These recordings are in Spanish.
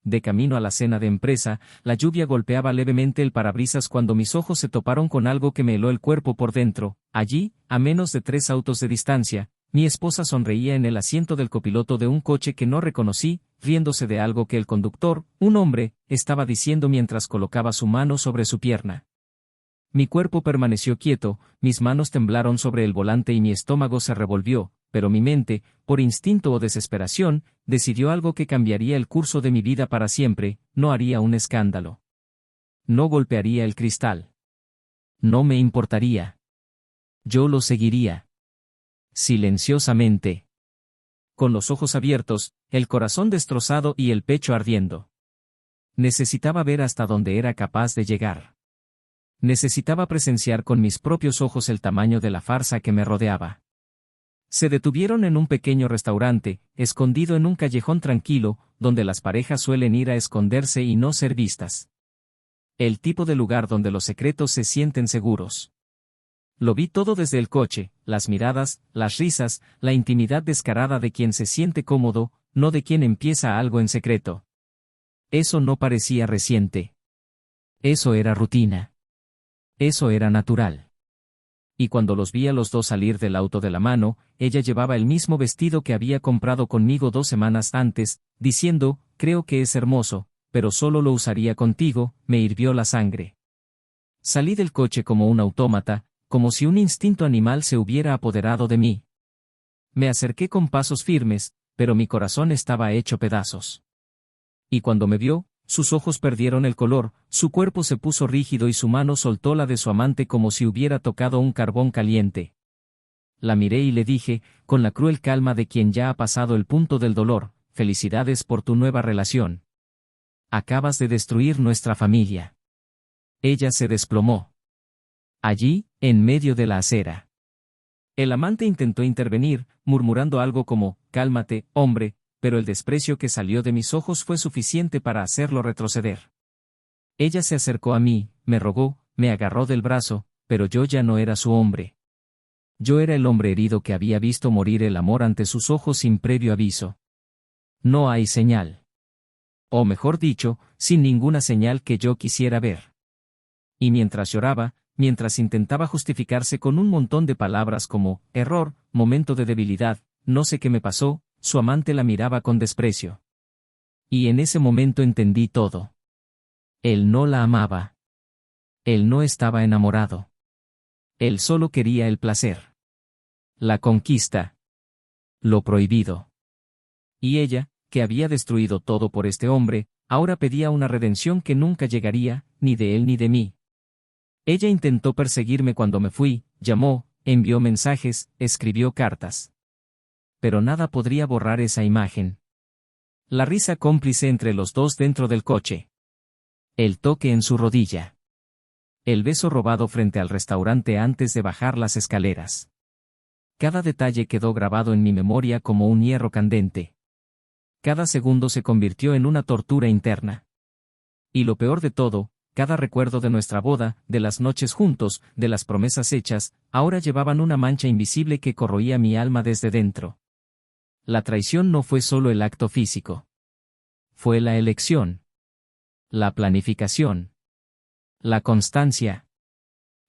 de camino a la cena de empresa, la lluvia golpeaba levemente el parabrisas cuando mis ojos se toparon con algo que me heló el cuerpo por dentro. Allí, a menos de 3 autos de distancia, mi esposa sonreía en el asiento del copiloto de un coche que no reconocí, riéndose de algo que el conductor, un hombre, estaba diciendo mientras colocaba su mano sobre su pierna. Mi cuerpo permaneció quieto, mis manos temblaron sobre el volante y mi estómago se revolvió, pero mi mente, por instinto o desesperación, decidió algo que cambiaría el curso de mi vida para siempre: no haría un escándalo. No golpearía el cristal. No me importaría. Yo lo seguiría. Silenciosamente. Con los ojos abiertos, el corazón destrozado y el pecho ardiendo. Necesitaba ver hasta dónde era capaz de llegar. Necesitaba presenciar con mis propios ojos el tamaño de la farsa que me rodeaba. Se detuvieron en un pequeño restaurante, escondido en un callejón tranquilo, donde las parejas suelen ir a esconderse y no ser vistas. El tipo de lugar donde los secretos se sienten seguros. Lo vi todo desde el coche: las miradas, las risas, la intimidad descarada de quien se siente cómodo, no de quien empieza algo en secreto. Eso no parecía reciente. Eso era rutina. Eso era natural. Y cuando los vi a los dos salir del auto de la mano, ella llevaba el mismo vestido que había comprado conmigo 2 semanas antes, diciendo: creo que es hermoso, pero solo lo usaría contigo. Me hirvió la sangre. Salí del coche como un autómata, como si un instinto animal se hubiera apoderado de mí. Me acerqué con pasos firmes, pero mi corazón estaba hecho pedazos. Y cuando me vio, sus ojos perdieron el color, su cuerpo se puso rígido y su mano soltó la de su amante como si hubiera tocado un carbón caliente. La miré y le dije, con la cruel calma de quien ya ha pasado el punto del dolor: felicidades por tu nueva relación. Acabas de destruir nuestra familia. Ella se desplomó. Allí, en medio de la acera. El amante intentó intervenir, murmurando algo como: cálmate, hombre, pero el desprecio que salió de mis ojos fue suficiente para hacerlo retroceder. Ella se acercó a mí, me rogó, me agarró del brazo, pero yo ya no era su hombre. Yo era el hombre herido que había visto morir el amor ante sus ojos sin previo aviso. No hay señal. O mejor dicho, sin ninguna señal que yo quisiera ver. Y mientras lloraba, mientras intentaba justificarse con un montón de palabras como: error, momento de debilidad, no sé qué me pasó, su amante la miraba con desprecio. Y en ese momento entendí todo. Él no la amaba. Él no estaba enamorado. Él solo quería el placer. La conquista. Lo prohibido. Y ella, que había destruido todo por este hombre, ahora pedía una redención que nunca llegaría, ni de él ni de mí. Ella intentó perseguirme cuando me fui, llamó, envió mensajes, escribió cartas. Pero nada podría borrar esa imagen. La risa cómplice entre los dos dentro del coche. El toque en su rodilla. El beso robado frente al restaurante antes de bajar las escaleras. Cada detalle quedó grabado en mi memoria como un hierro candente. Cada segundo se convirtió en una tortura interna. Y lo peor de todo, cada recuerdo de nuestra boda, de las noches juntos, de las promesas hechas, ahora llevaban una mancha invisible que corroía mi alma desde dentro. La traición no fue solo el acto físico. Fue la elección. La planificación. La constancia.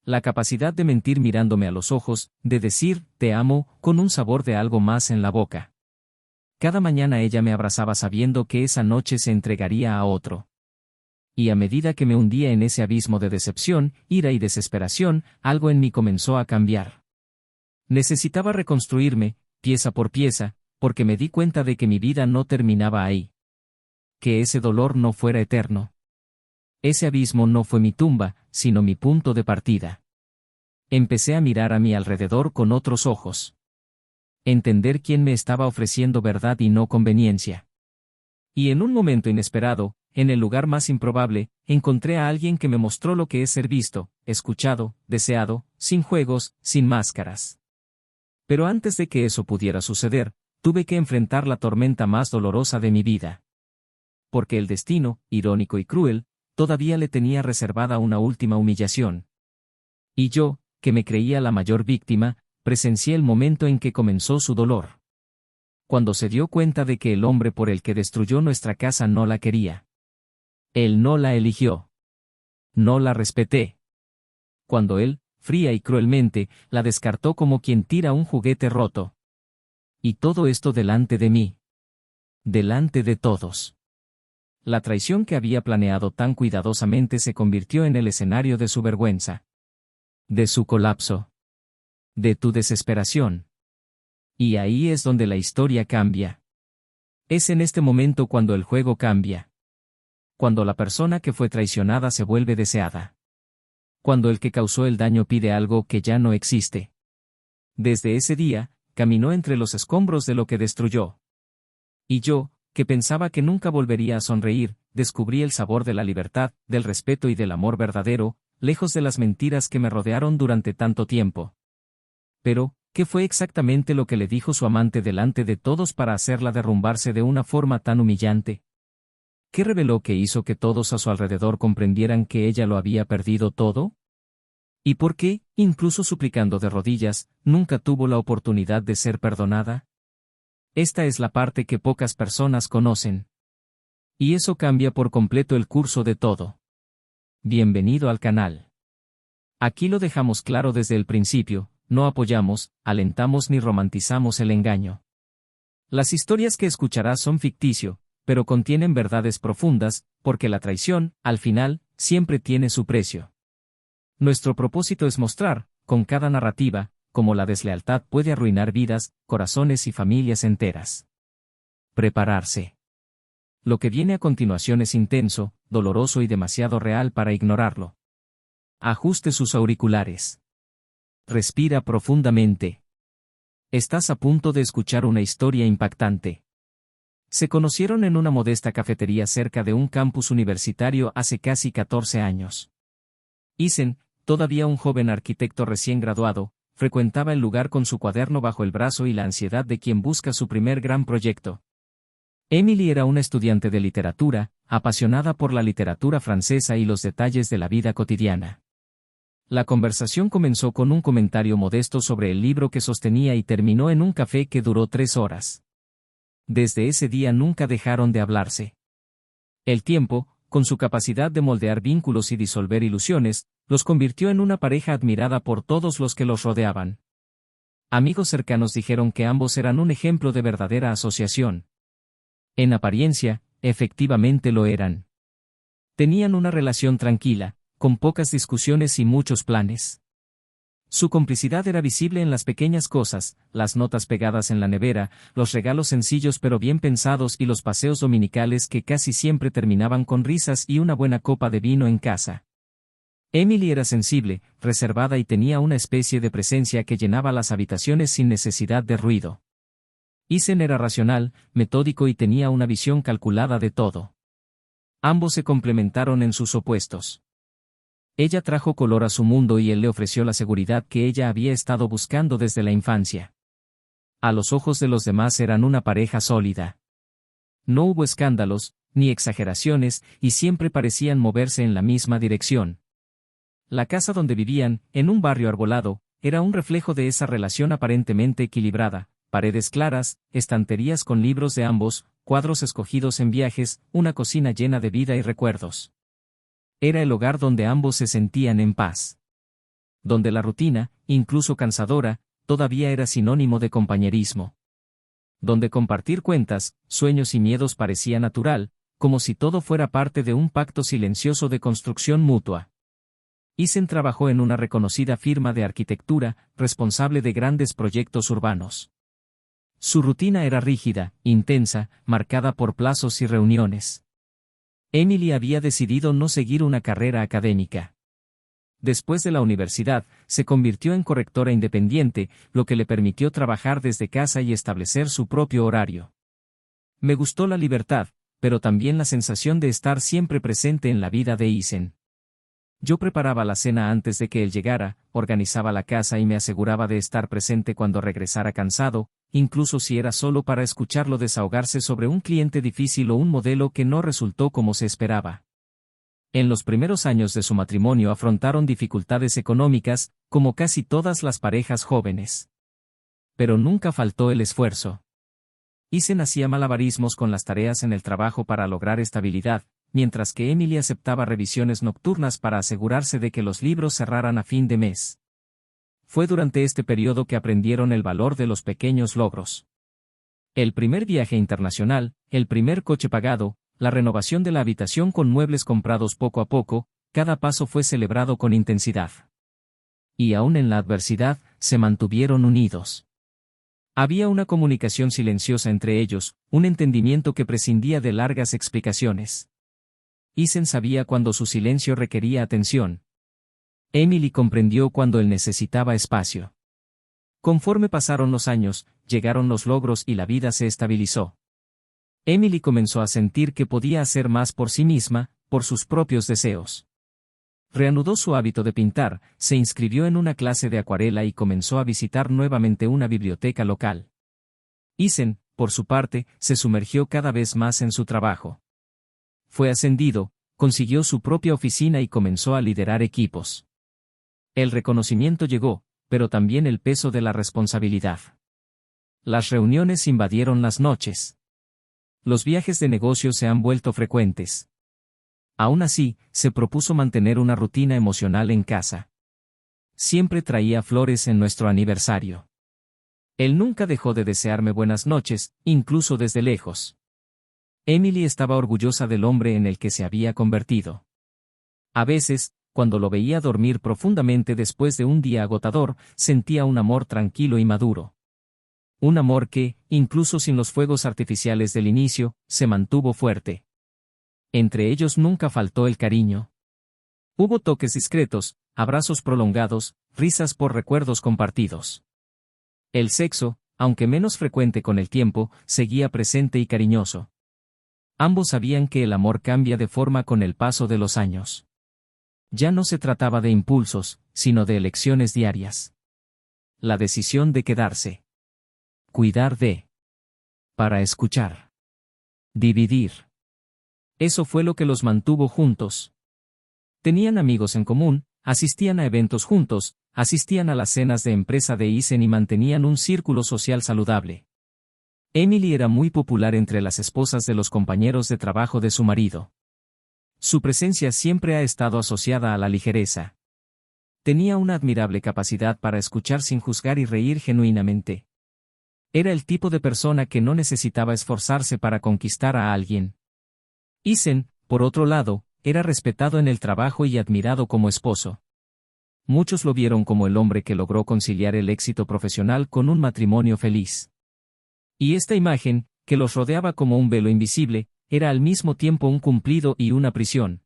La capacidad de mentir mirándome a los ojos, de decir, te amo, con un sabor de algo más en la boca. Cada mañana ella me abrazaba sabiendo que esa noche se entregaría a otro. Y a medida que me hundía en ese abismo de decepción, ira y desesperación, algo en mí comenzó a cambiar. Necesitaba reconstruirme, pieza por pieza, porque me di cuenta de que mi vida no terminaba ahí. Que ese dolor no fuera eterno. Ese abismo no fue mi tumba, sino mi punto de partida. Empecé a mirar a mi alrededor con otros ojos. Entender quién me estaba ofreciendo verdad y no conveniencia. Y en un momento inesperado, en el lugar más improbable, encontré a alguien que me mostró lo que es ser visto, escuchado, deseado, sin juegos, sin máscaras. Pero antes de que eso pudiera suceder, tuve que enfrentar la tormenta más dolorosa de mi vida. Porque el destino, irónico y cruel, todavía le tenía reservada una última humillación. Y yo, que me creía la mayor víctima, presencié el momento en que comenzó su dolor. Cuando se dio cuenta de que el hombre por el que destruyó nuestra casa no la quería. Él no la eligió. No la respeté. Cuando él, fría y cruelmente, la descartó como quien tira un juguete roto. Y todo esto delante de mí. Delante de todos. La traición que había planeado tan cuidadosamente se convirtió en el escenario de su vergüenza. De su colapso. De tu desesperación. Y ahí es donde la historia cambia. Es en este momento cuando el juego cambia. Cuando la persona que fue traicionada se vuelve deseada. Cuando el que causó el daño pide algo que ya no existe. Desde ese día, caminó entre los escombros de lo que destruyó. Y yo, que pensaba que nunca volvería a sonreír, descubrí el sabor de la libertad, del respeto y del amor verdadero, lejos de las mentiras que me rodearon durante tanto tiempo. Pero, ¿qué fue exactamente lo que le dijo su amante delante de todos para hacerla derrumbarse de una forma tan humillante? ¿Qué reveló que hizo que todos a su alrededor comprendieran que ella lo había perdido todo? ¿Y por qué, incluso suplicando de rodillas, nunca tuvo la oportunidad de ser perdonada? Esta es la parte que pocas personas conocen. Y eso cambia por completo el curso de todo. Bienvenido al canal. Aquí lo dejamos claro desde el principio, no apoyamos, alentamos ni romantizamos el engaño. Las historias que escucharás son ficticio, pero contienen verdades profundas, porque la traición, al final, siempre tiene su precio. Nuestro propósito es mostrar, con cada narrativa, cómo la deslealtad puede arruinar vidas, corazones y familias enteras. Prepararse. Lo que viene a continuación es intenso, doloroso y demasiado real para ignorarlo. Ajuste sus auriculares. Respira profundamente. Estás a punto de escuchar una historia impactante. Se conocieron en una modesta cafetería cerca de un campus universitario hace casi 14 años. Isen, todavía un joven arquitecto recién graduado, frecuentaba el lugar con su cuaderno bajo el brazo y la ansiedad de quien busca su primer gran proyecto. Emily era una estudiante de literatura, apasionada por la literatura francesa y los detalles de la vida cotidiana. La conversación comenzó con un comentario modesto sobre el libro que sostenía y terminó en un café que duró 3 horas. Desde ese día nunca dejaron de hablarse. El tiempo, con su capacidad de moldear vínculos y disolver ilusiones, los convirtió en una pareja admirada por todos los que los rodeaban. Amigos cercanos dijeron que ambos eran un ejemplo de verdadera asociación. En apariencia, efectivamente lo eran. Tenían una relación tranquila, con pocas discusiones y muchos planes. Su complicidad era visible en las pequeñas cosas, las notas pegadas en la nevera, los regalos sencillos pero bien pensados y los paseos dominicales que casi siempre terminaban con risas y una buena copa de vino en casa. Emily era sensible, reservada y tenía una especie de presencia que llenaba las habitaciones sin necesidad de ruido. Isen era racional, metódico y tenía una visión calculada de todo. Ambos se complementaron en sus opuestos. Ella trajo color a su mundo y él le ofreció la seguridad que ella había estado buscando desde la infancia. A los ojos de los demás eran una pareja sólida. No hubo escándalos, ni exageraciones, y siempre parecían moverse en la misma dirección. La casa donde vivían, en un barrio arbolado, era un reflejo de esa relación aparentemente equilibrada: paredes claras, estanterías con libros de ambos, cuadros escogidos en viajes, una cocina llena de vida y recuerdos. Era el hogar donde ambos se sentían en paz. Donde la rutina, incluso cansadora, todavía era sinónimo de compañerismo. Donde compartir cuentas, sueños y miedos parecía natural, como si todo fuera parte de un pacto silencioso de construcción mutua. Isen trabajó en una reconocida firma de arquitectura, responsable de grandes proyectos urbanos. Su rutina era rígida, intensa, marcada por plazos y reuniones. Emily había decidido no seguir una carrera académica. Después de la universidad, se convirtió en correctora independiente, lo que le permitió trabajar desde casa y establecer su propio horario. Me gustó la libertad, pero también la sensación de estar siempre presente en la vida de Isen. Yo preparaba la cena antes de que él llegara, organizaba la casa y me aseguraba de estar presente cuando regresara cansado, incluso si era solo para escucharlo desahogarse sobre un cliente difícil o un modelo que no resultó como se esperaba. En los primeros años de su matrimonio afrontaron dificultades económicas, como casi todas las parejas jóvenes. Pero nunca faltó el esfuerzo. Ethan hacía malabarismos con las tareas en el trabajo para lograr estabilidad, mientras que Emily aceptaba revisiones nocturnas para asegurarse de que los libros cerraran a fin de mes. Fue durante este periodo que aprendieron el valor de los pequeños logros. El primer viaje internacional, el primer coche pagado, la renovación de la habitación con muebles comprados poco a poco, cada paso fue celebrado con intensidad. Y aún en la adversidad, se mantuvieron unidos. Había una comunicación silenciosa entre ellos, un entendimiento que prescindía de largas explicaciones. Ethan sabía cuando su silencio requería atención. Emily comprendió cuando él necesitaba espacio. Conforme pasaron los años, llegaron los logros y la vida se estabilizó. Emily comenzó a sentir que podía hacer más por sí misma, por sus propios deseos. Reanudó su hábito de pintar, se inscribió en una clase de acuarela y comenzó a visitar nuevamente una biblioteca local. Ethan, por su parte, se sumergió cada vez más en su trabajo. Fue ascendido, consiguió su propia oficina y comenzó a liderar equipos. El reconocimiento llegó, pero también el peso de la responsabilidad. Las reuniones invadieron las noches. Los viajes de negocios se han vuelto frecuentes. Aún así, se propuso mantener una rutina emocional en casa. Siempre traía flores en nuestro aniversario. Él nunca dejó de desearme buenas noches, incluso desde lejos. Emily estaba orgullosa del hombre en el que se había convertido. A veces, cuando lo veía dormir profundamente después de un día agotador, sentía un amor tranquilo y maduro. Un amor que, incluso sin los fuegos artificiales del inicio, se mantuvo fuerte. Entre ellos nunca faltó el cariño. Hubo toques discretos, abrazos prolongados, risas por recuerdos compartidos. El sexo, aunque menos frecuente con el tiempo, seguía presente y cariñoso. Ambos sabían que el amor cambia de forma con el paso de los años. Ya no se trataba de impulsos, sino de elecciones diarias. La decisión de quedarse. Cuidar de. Para escuchar. Dividir. Eso fue lo que los mantuvo juntos. Tenían amigos en común, asistían a eventos juntos, asistían a las cenas de empresa de Ethan y mantenían un círculo social saludable. Emily era muy popular entre las esposas de los compañeros de trabajo de su marido. Su presencia siempre ha estado asociada a la ligereza. Tenía una admirable capacidad para escuchar sin juzgar y reír genuinamente. Era el tipo de persona que no necesitaba esforzarse para conquistar a alguien. Ethan, por otro lado, era respetado en el trabajo y admirado como esposo. Muchos lo vieron como el hombre que logró conciliar el éxito profesional con un matrimonio feliz. Y esta imagen, que los rodeaba como un velo invisible, era al mismo tiempo un cumplido y una prisión.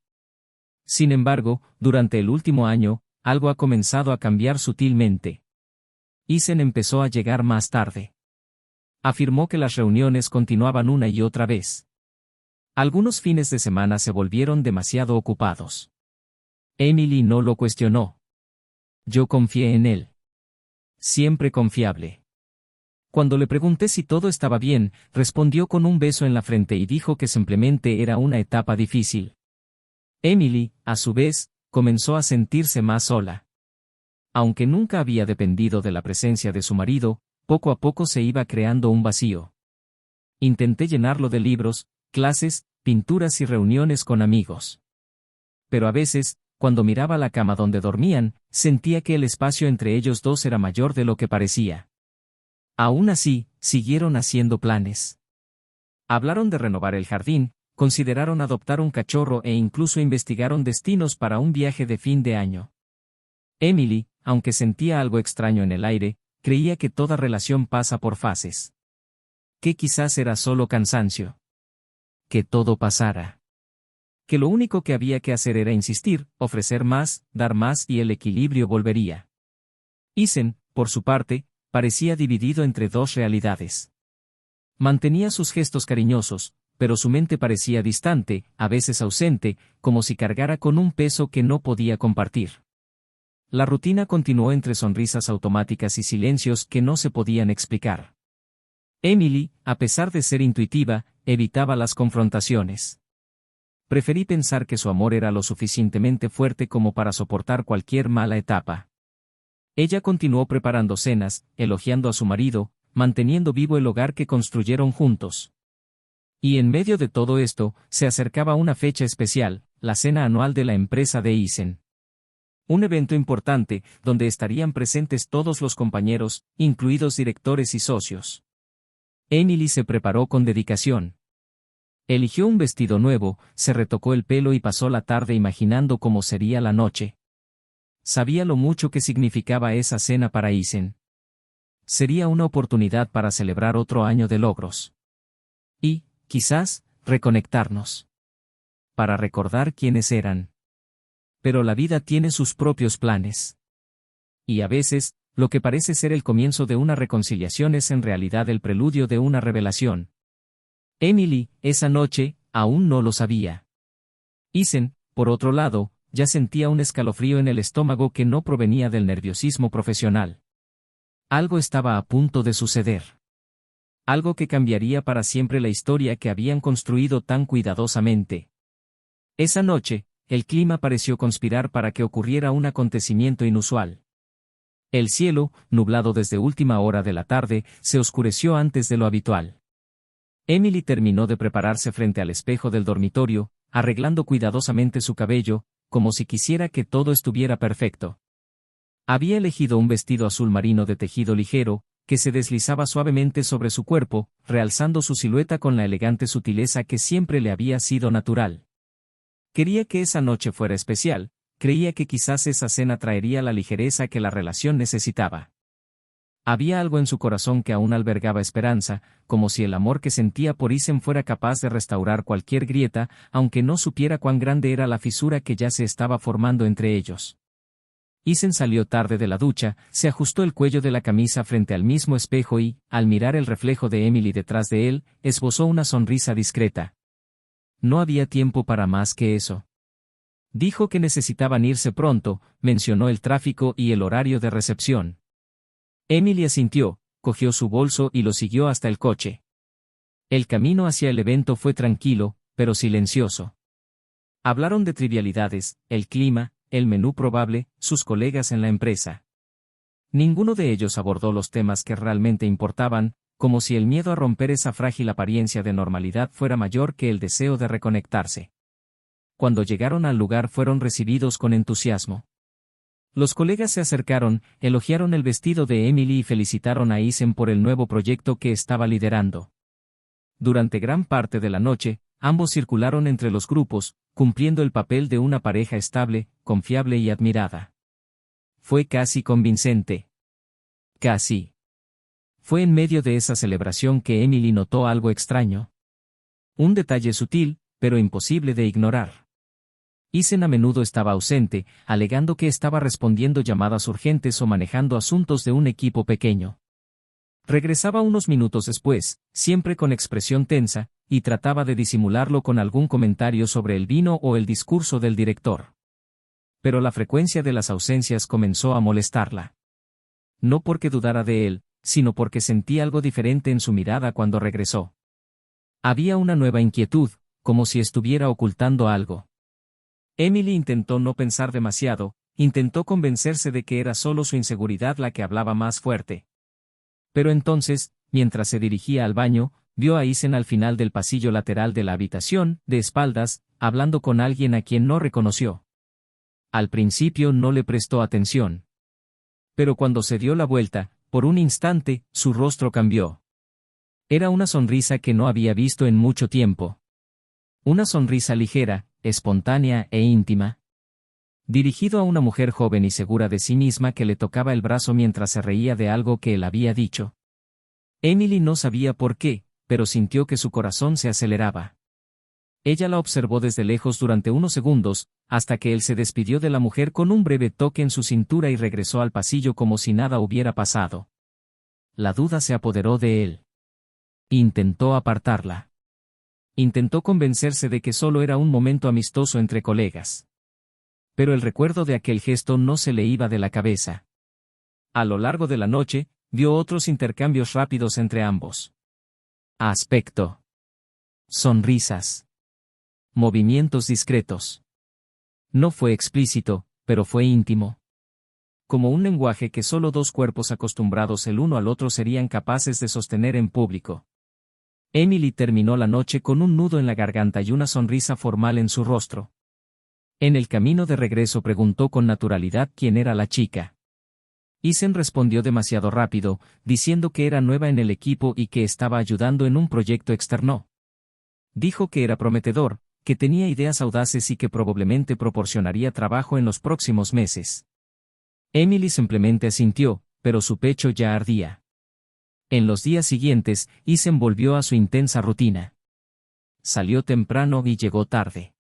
Sin embargo, durante el último año, algo ha comenzado a cambiar sutilmente. Ethan empezó a llegar más tarde. Afirmó que las reuniones continuaban una y otra vez. Algunos fines de semana se volvieron demasiado ocupados. Emily no lo cuestionó. Yo confié en él. Siempre confiable. Cuando le pregunté si todo estaba bien, respondió con un beso en la frente y dijo que simplemente era una etapa difícil. Emily, a su vez, comenzó a sentirse más sola. Aunque nunca había dependido de la presencia de su marido, poco a poco se iba creando un vacío. Intenté llenarlo de libros, clases, pinturas y reuniones con amigos. Pero a veces, cuando miraba la cama donde dormían, sentía que el espacio entre ellos dos era mayor de lo que parecía. Aún así, siguieron haciendo planes. Hablaron de renovar el jardín, consideraron adoptar un cachorro e incluso investigaron destinos para un viaje de fin de año. Emily, aunque sentía algo extraño en el aire, creía que toda relación pasa por fases. Que quizás era solo cansancio. Que todo pasara. Que lo único que había que hacer era insistir, ofrecer más, dar más y el equilibrio volvería. Ethan, por su parte, parecía dividido entre dos realidades. Mantenía sus gestos cariñosos, pero su mente parecía distante, a veces ausente, como si cargara con un peso que no podía compartir. La rutina continuó entre sonrisas automáticas y silencios que no se podían explicar. Emily, a pesar de ser intuitiva, evitaba las confrontaciones. Preferí pensar que su amor era lo suficientemente fuerte como para soportar cualquier mala etapa. Ella continuó preparando cenas, elogiando a su marido, manteniendo vivo el hogar que construyeron juntos. Y en medio de todo esto, se acercaba una fecha especial, la cena anual de la empresa de Eisen. Un evento importante, donde estarían presentes todos los compañeros, incluidos directores y socios. Emily se preparó con dedicación. Eligió un vestido nuevo, se retocó el pelo y pasó la tarde imaginando cómo sería la noche. Sabía lo mucho que significaba esa cena para Eisen. Sería una oportunidad para celebrar otro año de logros. Y, quizás, reconectarnos. Para recordar quiénes eran. Pero la vida tiene sus propios planes. Y a veces, lo que parece ser el comienzo de una reconciliación es en realidad el preludio de una revelación. Emily, esa noche, aún no lo sabía. Eisen, por otro lado, ya sentía un escalofrío en el estómago que no provenía del nerviosismo profesional. Algo estaba a punto de suceder. Algo que cambiaría para siempre la historia que habían construido tan cuidadosamente. Esa noche, el clima pareció conspirar para que ocurriera un acontecimiento inusual. El cielo, nublado desde última hora de la tarde, se oscureció antes de lo habitual. Emily terminó de prepararse frente al espejo del dormitorio, arreglando cuidadosamente su cabello, como si quisiera que todo estuviera perfecto. Había elegido un vestido azul marino de tejido ligero, que se deslizaba suavemente sobre su cuerpo, realzando su silueta con la elegante sutileza que siempre le había sido natural. Quería que esa noche fuera especial, creía que quizás esa cena traería la ligereza que la relación necesitaba. Había algo en su corazón que aún albergaba esperanza, como si el amor que sentía por Eisen fuera capaz de restaurar cualquier grieta, aunque no supiera cuán grande era la fisura que ya se estaba formando entre ellos. Eisen salió tarde de la ducha, se ajustó el cuello de la camisa frente al mismo espejo y, al mirar el reflejo de Emily detrás de él, esbozó una sonrisa discreta. No había tiempo para más que eso. Dijo que necesitaban irse pronto, mencionó el tráfico y el horario de recepción. Emily asintió, cogió su bolso y lo siguió hasta el coche. El camino hacia el evento fue tranquilo, pero silencioso. Hablaron de trivialidades, el clima, el menú probable, sus colegas en la empresa. Ninguno de ellos abordó los temas que realmente importaban, como si el miedo a romper esa frágil apariencia de normalidad fuera mayor que el deseo de reconectarse. Cuando llegaron al lugar fueron recibidos con entusiasmo. Los colegas se acercaron, elogiaron el vestido de Emily y felicitaron a Eisen por el nuevo proyecto que estaba liderando. Durante gran parte de la noche, ambos circularon entre los grupos, cumpliendo el papel de una pareja estable, confiable y admirada. Fue casi convincente. Casi. Fue en medio de esa celebración que Emily notó algo extraño. Un detalle sutil, pero imposible de ignorar. Eisen a menudo estaba ausente, alegando que estaba respondiendo llamadas urgentes o manejando asuntos de un equipo pequeño. Regresaba unos minutos después, siempre con expresión tensa, y trataba de disimularlo con algún comentario sobre el vino o el discurso del director. Pero la frecuencia de las ausencias comenzó a molestarla. No porque dudara de él, sino porque sentía algo diferente en su mirada cuando regresó. Había una nueva inquietud, como si estuviera ocultando algo. Emily intentó no pensar demasiado, intentó convencerse de que era solo su inseguridad la que hablaba más fuerte. Pero entonces, mientras se dirigía al baño, vio a Eisen al final del pasillo lateral de la habitación, de espaldas, hablando con alguien a quien no reconoció. Al principio no le prestó atención. Pero cuando se dio la vuelta, por un instante, su rostro cambió. Era una sonrisa que no había visto en mucho tiempo. Una sonrisa ligera, espontánea e íntima. Dirigido a una mujer joven y segura de sí misma que le tocaba el brazo mientras se reía de algo que él había dicho. Emily no sabía por qué, pero sintió que su corazón se aceleraba. Ella la observó desde lejos durante unos segundos, hasta que él se despidió de la mujer con un breve toque en su cintura y regresó al pasillo como si nada hubiera pasado. La duda se apoderó de él. Intentó apartarla. Intentó convencerse de que solo era un momento amistoso entre colegas. Pero el recuerdo de aquel gesto no se le iba de la cabeza. A lo largo de la noche, vio otros intercambios rápidos entre ambos. Aspecto. Sonrisas. Movimientos discretos. No fue explícito, pero fue íntimo. como un lenguaje que solo dos cuerpos acostumbrados el uno al otro serían capaces de sostener en público. Emily terminó la noche con un nudo en la garganta y una sonrisa formal en su rostro. En el camino de regreso preguntó con naturalidad quién era la chica. Ethan respondió demasiado rápido, diciendo que era nueva en el equipo y que estaba ayudando en un proyecto externo. Dijo que era prometedor, que tenía ideas audaces y que probablemente proporcionaría trabajo en los próximos meses. Emily simplemente asintió, pero su pecho ya ardía. En los días siguientes, Ethan volvió a su intensa rutina. Salió temprano y llegó tarde.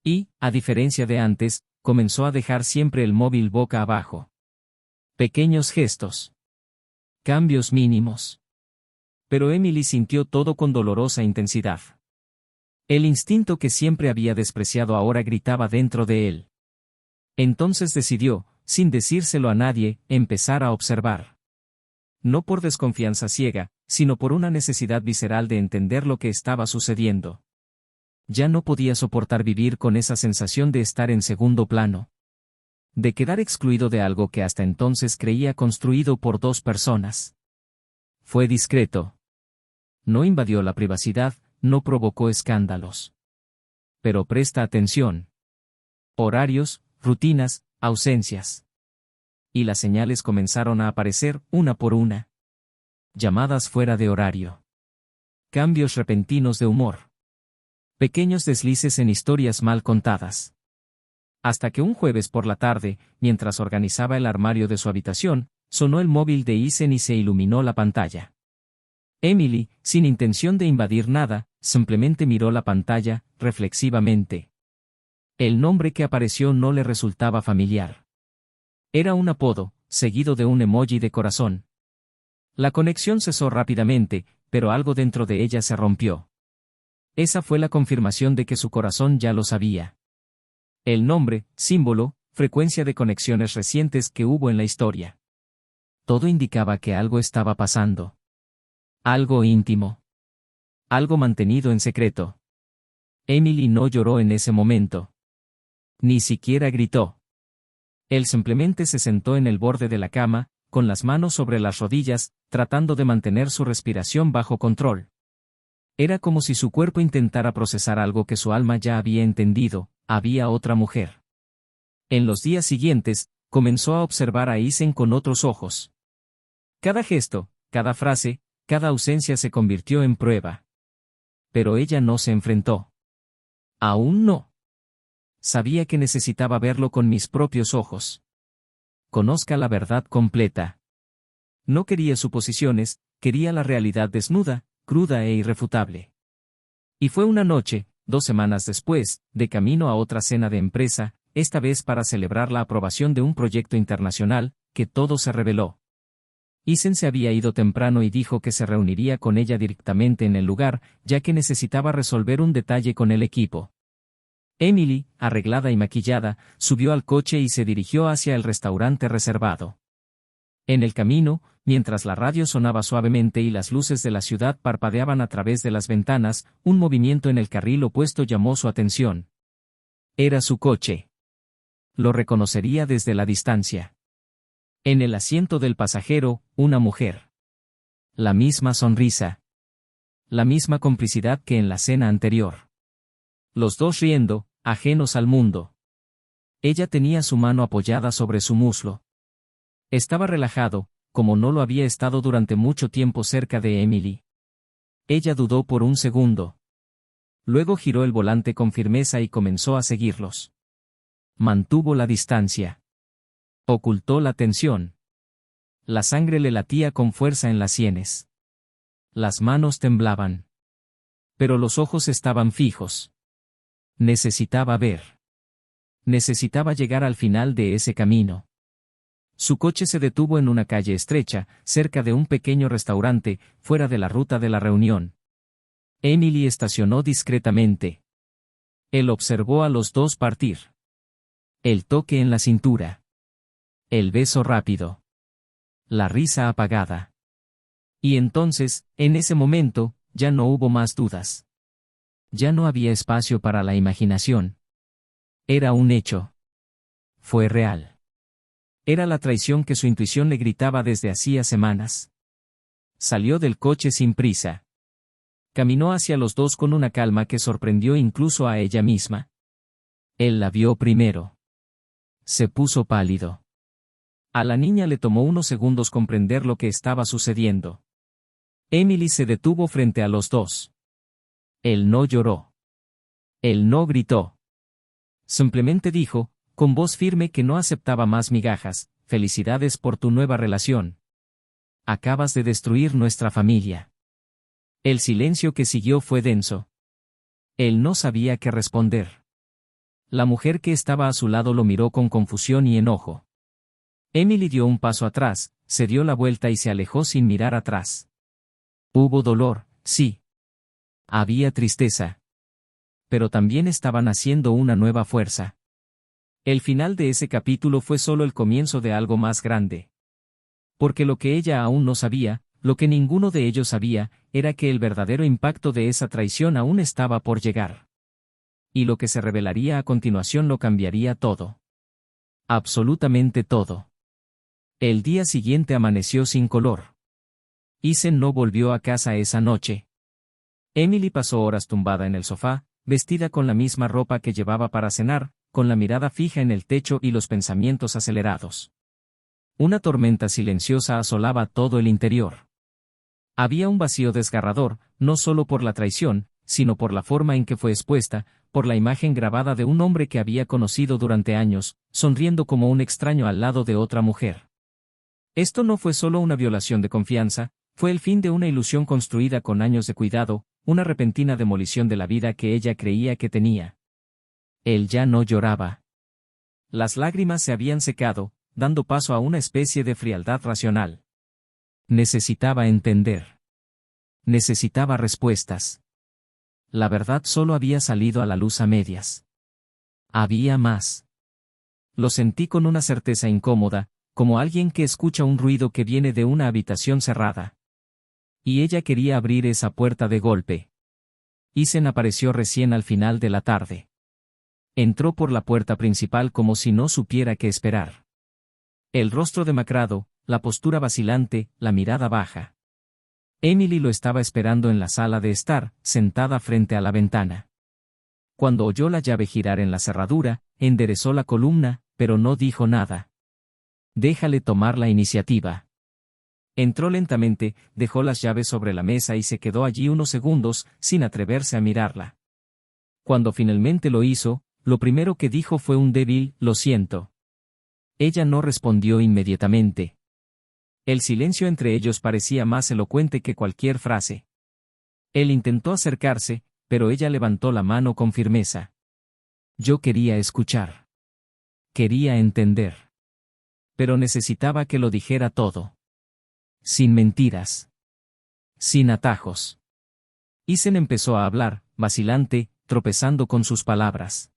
Y, a diferencia de antes, comenzó a dejar siempre el móvil boca abajo. Pequeños gestos. Cambios mínimos. Pero Emily sintió todo con dolorosa intensidad. El instinto que siempre había despreciado ahora gritaba dentro de él. Entonces decidió, sin decírselo a nadie, empezar a observar. No por desconfianza ciega, sino por una necesidad visceral de entender lo que estaba sucediendo. Ya no podía soportar vivir con esa sensación de estar en segundo plano. De quedar excluido de algo que hasta entonces creía construido por dos personas. Fue discreto. No invadió la privacidad, no provocó escándalos. Pero presta atención. Horarios, rutinas, ausencias. Y las señales comenzaron a aparecer, una por una. Llamadas fuera de horario. Cambios repentinos de humor. Pequeños deslices en historias mal contadas. Hasta que un jueves por la tarde, mientras organizaba el armario de su habitación, sonó el móvil de Ethan y se iluminó la pantalla. Emily, sin intención de invadir nada, simplemente miró la pantalla, reflexivamente. El nombre que apareció no le resultaba familiar. Era un apodo, seguido de un emoji de corazón. La conexión cesó rápidamente, pero algo dentro de ella se rompió. Esa fue la confirmación de que su corazón ya lo sabía. El nombre, símbolo, frecuencia de conexiones recientes que hubo en la historia. Todo indicaba que algo estaba pasando. Algo íntimo. Algo mantenido en secreto. Emily no lloró en ese momento. Ni siquiera gritó. Él simplemente se sentó en el borde de la cama, con las manos sobre las rodillas, tratando de mantener su respiración bajo control. Era como si su cuerpo intentara procesar algo que su alma ya había entendido: había otra mujer. En los días siguientes, comenzó a observar a Ethan con otros ojos. Cada gesto, cada frase, cada ausencia se convirtió en prueba. Pero ella no se enfrentó. Aún no. Sabía que necesitaba verlo con mis propios ojos. Conozca la verdad completa. No quería suposiciones, quería la realidad desnuda, cruda e irrefutable. Y fue una noche, 2 semanas después, de camino a otra cena de empresa, esta vez para celebrar la aprobación de un proyecto internacional, que todo se reveló. Ethan se había ido temprano y dijo que se reuniría con ella directamente en el lugar, ya que necesitaba resolver un detalle con el equipo. Emily, arreglada y maquillada, subió al coche y se dirigió hacia el restaurante reservado. En el camino, mientras la radio sonaba suavemente y las luces de la ciudad parpadeaban a través de las ventanas, un movimiento en el carril opuesto llamó su atención. Era su coche. Lo reconocería desde la distancia. En el asiento del pasajero, una mujer. La misma sonrisa. La misma complicidad que en la cena anterior. Los dos riendo, ajenos al mundo. Ella tenía su mano apoyada sobre su muslo. Estaba relajado, como no lo había estado durante mucho tiempo cerca de Emily. Ella dudó por un segundo. Luego giró el volante con firmeza y comenzó a seguirlos. Mantuvo la distancia. Ocultó la tensión. La sangre le latía con fuerza en las sienes. Las manos temblaban. Pero los ojos estaban fijos. Necesitaba ver. Necesitaba llegar al final de ese camino. Su coche se detuvo en una calle estrecha, cerca de un pequeño restaurante, fuera de la ruta de la reunión. Emily estacionó discretamente. Él observó a los dos partir. El toque en la cintura. El beso rápido. La risa apagada. Y entonces, en ese momento, ya no hubo más dudas. Ya no había espacio para la imaginación. Era un hecho. Fue real. Era la traición que su intuición le gritaba desde hacía semanas. Salió del coche sin prisa. Caminó hacia los dos con una calma que sorprendió incluso a ella misma. Él la vio primero. Se puso pálido. A la niña le tomó unos segundos comprender lo que estaba sucediendo. Emily se detuvo frente a los dos. Él no lloró. Él no gritó. Simplemente dijo, con voz firme que no aceptaba más migajas: felicidades por tu nueva relación. Acabas de destruir nuestra familia. El silencio que siguió fue denso. Él no sabía qué responder. La mujer que estaba a su lado lo miró con confusión y enojo. Emily dio un paso atrás, se dio la vuelta y se alejó sin mirar atrás. Hubo dolor, sí. Había tristeza. Pero también estaba naciendo una nueva fuerza. El final de ese capítulo fue solo el comienzo de algo más grande. Porque lo que ella aún no sabía, lo que ninguno de ellos sabía, era que el verdadero impacto de esa traición aún estaba por llegar. Y lo que se revelaría a continuación lo cambiaría todo. Absolutamente todo. El día siguiente amaneció sin color. Isen no volvió a casa esa noche. Emily pasó horas tumbada en el sofá, vestida con la misma ropa que llevaba para cenar, con la mirada fija en el techo y los pensamientos acelerados. Una tormenta silenciosa asolaba todo el interior. Había un vacío desgarrador, no solo por la traición, sino por la forma en que fue expuesta, por la imagen grabada de un hombre que había conocido durante años, sonriendo como un extraño al lado de otra mujer. Esto no fue solo una violación de confianza, fue el fin de una ilusión construida con años de cuidado, una repentina demolición de la vida que ella creía que tenía. Él ya no lloraba. Las lágrimas se habían secado, dando paso a una especie de frialdad racional. Necesitaba entender. Necesitaba respuestas. La verdad solo había salido a la luz a medias. Había más. Lo sentí con una certeza incómoda, como alguien que escucha un ruido que viene de una habitación cerrada. Y ella quería abrir esa puerta de golpe. Isen apareció recién al final de la tarde. Entró por la puerta principal como si no supiera qué esperar. El rostro demacrado, la postura vacilante, la mirada baja. Emily lo estaba esperando en la sala de estar, sentada frente a la ventana. Cuando oyó la llave girar en la cerradura, enderezó la columna, pero no dijo nada. Déjale tomar la iniciativa. Entró lentamente, dejó las llaves sobre la mesa y se quedó allí unos segundos, sin atreverse a mirarla. Cuando finalmente lo hizo, lo primero que dijo fue un débil «lo siento». Ella no respondió inmediatamente. El silencio entre ellos parecía más elocuente que cualquier frase. Él intentó acercarse, pero ella levantó la mano con firmeza. Yo quería escuchar. Quería entender. Pero necesitaba que lo dijera todo. Sin mentiras. Sin atajos. Isen empezó a hablar, vacilante, tropezando con sus palabras.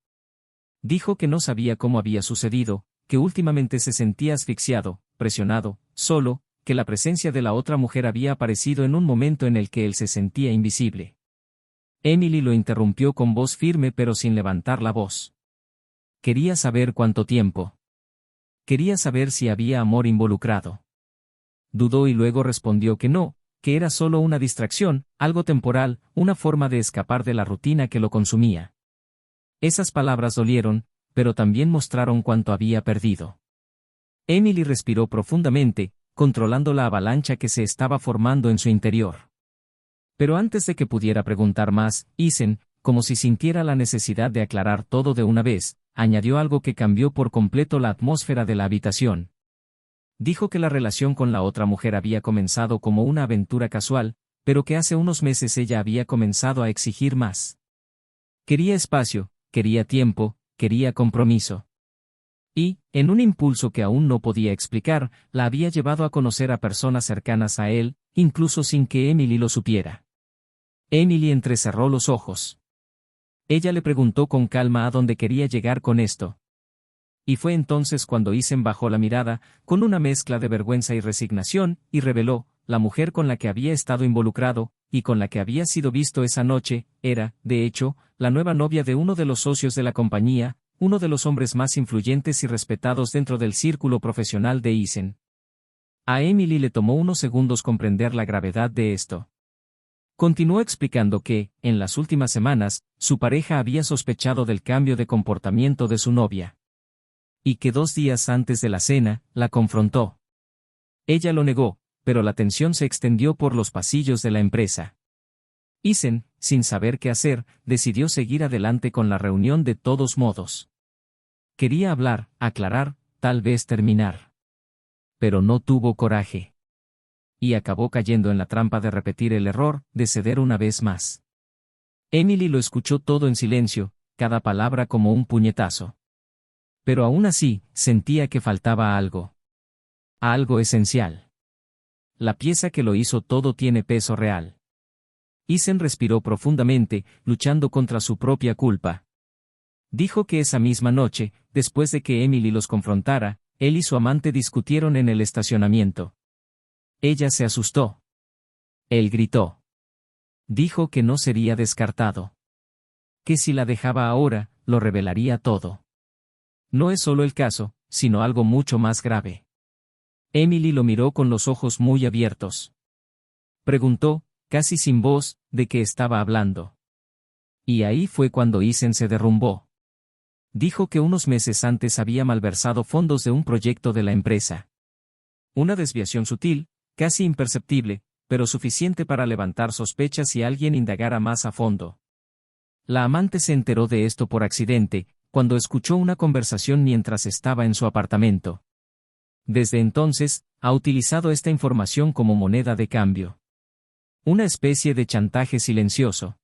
Dijo que no sabía cómo había sucedido, que últimamente se sentía asfixiado, presionado, solo, que la presencia de la otra mujer había aparecido en un momento en el que él se sentía invisible. Emily lo interrumpió con voz firme pero sin levantar la voz. Quería saber cuánto tiempo. Quería saber si había amor involucrado. Dudó y luego respondió que no, que era solo una distracción, algo temporal, una forma de escapar de la rutina que lo consumía. Esas palabras dolieron, pero también mostraron cuánto había perdido. Emily respiró profundamente, controlando la avalancha que se estaba formando en su interior. Pero antes de que pudiera preguntar más, Isen, como si sintiera la necesidad de aclarar todo de una vez, añadió algo que cambió por completo la atmósfera de la habitación. Dijo que la relación con la otra mujer había comenzado como una aventura casual, pero que hace unos meses ella había comenzado a exigir más. Quería espacio, quería tiempo, quería compromiso. Y, en un impulso que aún no podía explicar, la había llevado a conocer a personas cercanas a él, incluso sin que Emily lo supiera. Emily entrecerró los ojos. Ella le preguntó con calma a dónde quería llegar con esto. Y fue entonces cuando Isen bajó la mirada, con una mezcla de vergüenza y resignación, y reveló, la mujer con la que había estado involucrado, y con la que había sido visto esa noche, era, de hecho, la nueva novia de uno de los socios de la compañía, uno de los hombres más influyentes y respetados dentro del círculo profesional de Eisen. A Emily le tomó unos segundos comprender la gravedad de esto. Continuó explicando que, en las últimas semanas, su pareja había sospechado del cambio de comportamiento de su novia. Y que 2 días antes de la cena, la confrontó. Ella lo negó, pero la tensión se extendió por los pasillos de la empresa. Eisen, sin saber qué hacer, decidió seguir adelante con la reunión de todos modos. Quería hablar, aclarar, tal vez terminar. Pero no tuvo coraje. Y acabó cayendo en la trampa de repetir el error, de ceder una vez más. Emily lo escuchó todo en silencio, cada palabra como un puñetazo. Pero aún así, sentía que faltaba algo. Algo esencial. La pieza que lo hizo todo tiene peso real. Eisen respiró profundamente, luchando contra su propia culpa. Dijo que esa misma noche, después de que Emily los confrontara, él y su amante discutieron en el estacionamiento. Ella se asustó. Él gritó. Dijo que no sería descartado. Que si la dejaba ahora, lo revelaría todo. No es solo el caso, sino algo mucho más grave. Emily lo miró con los ojos muy abiertos. Preguntó, casi sin voz, de qué estaba hablando. Y ahí fue cuando Eisen se derrumbó. Dijo que unos meses antes había malversado fondos de un proyecto de la empresa. Una desviación sutil, casi imperceptible, pero suficiente para levantar sospechas si alguien indagara más a fondo. La amante se enteró de esto por accidente, cuando escuchó una conversación mientras estaba en su apartamento. Desde entonces, ha utilizado esta información como moneda de cambio. Una especie de chantaje silencioso.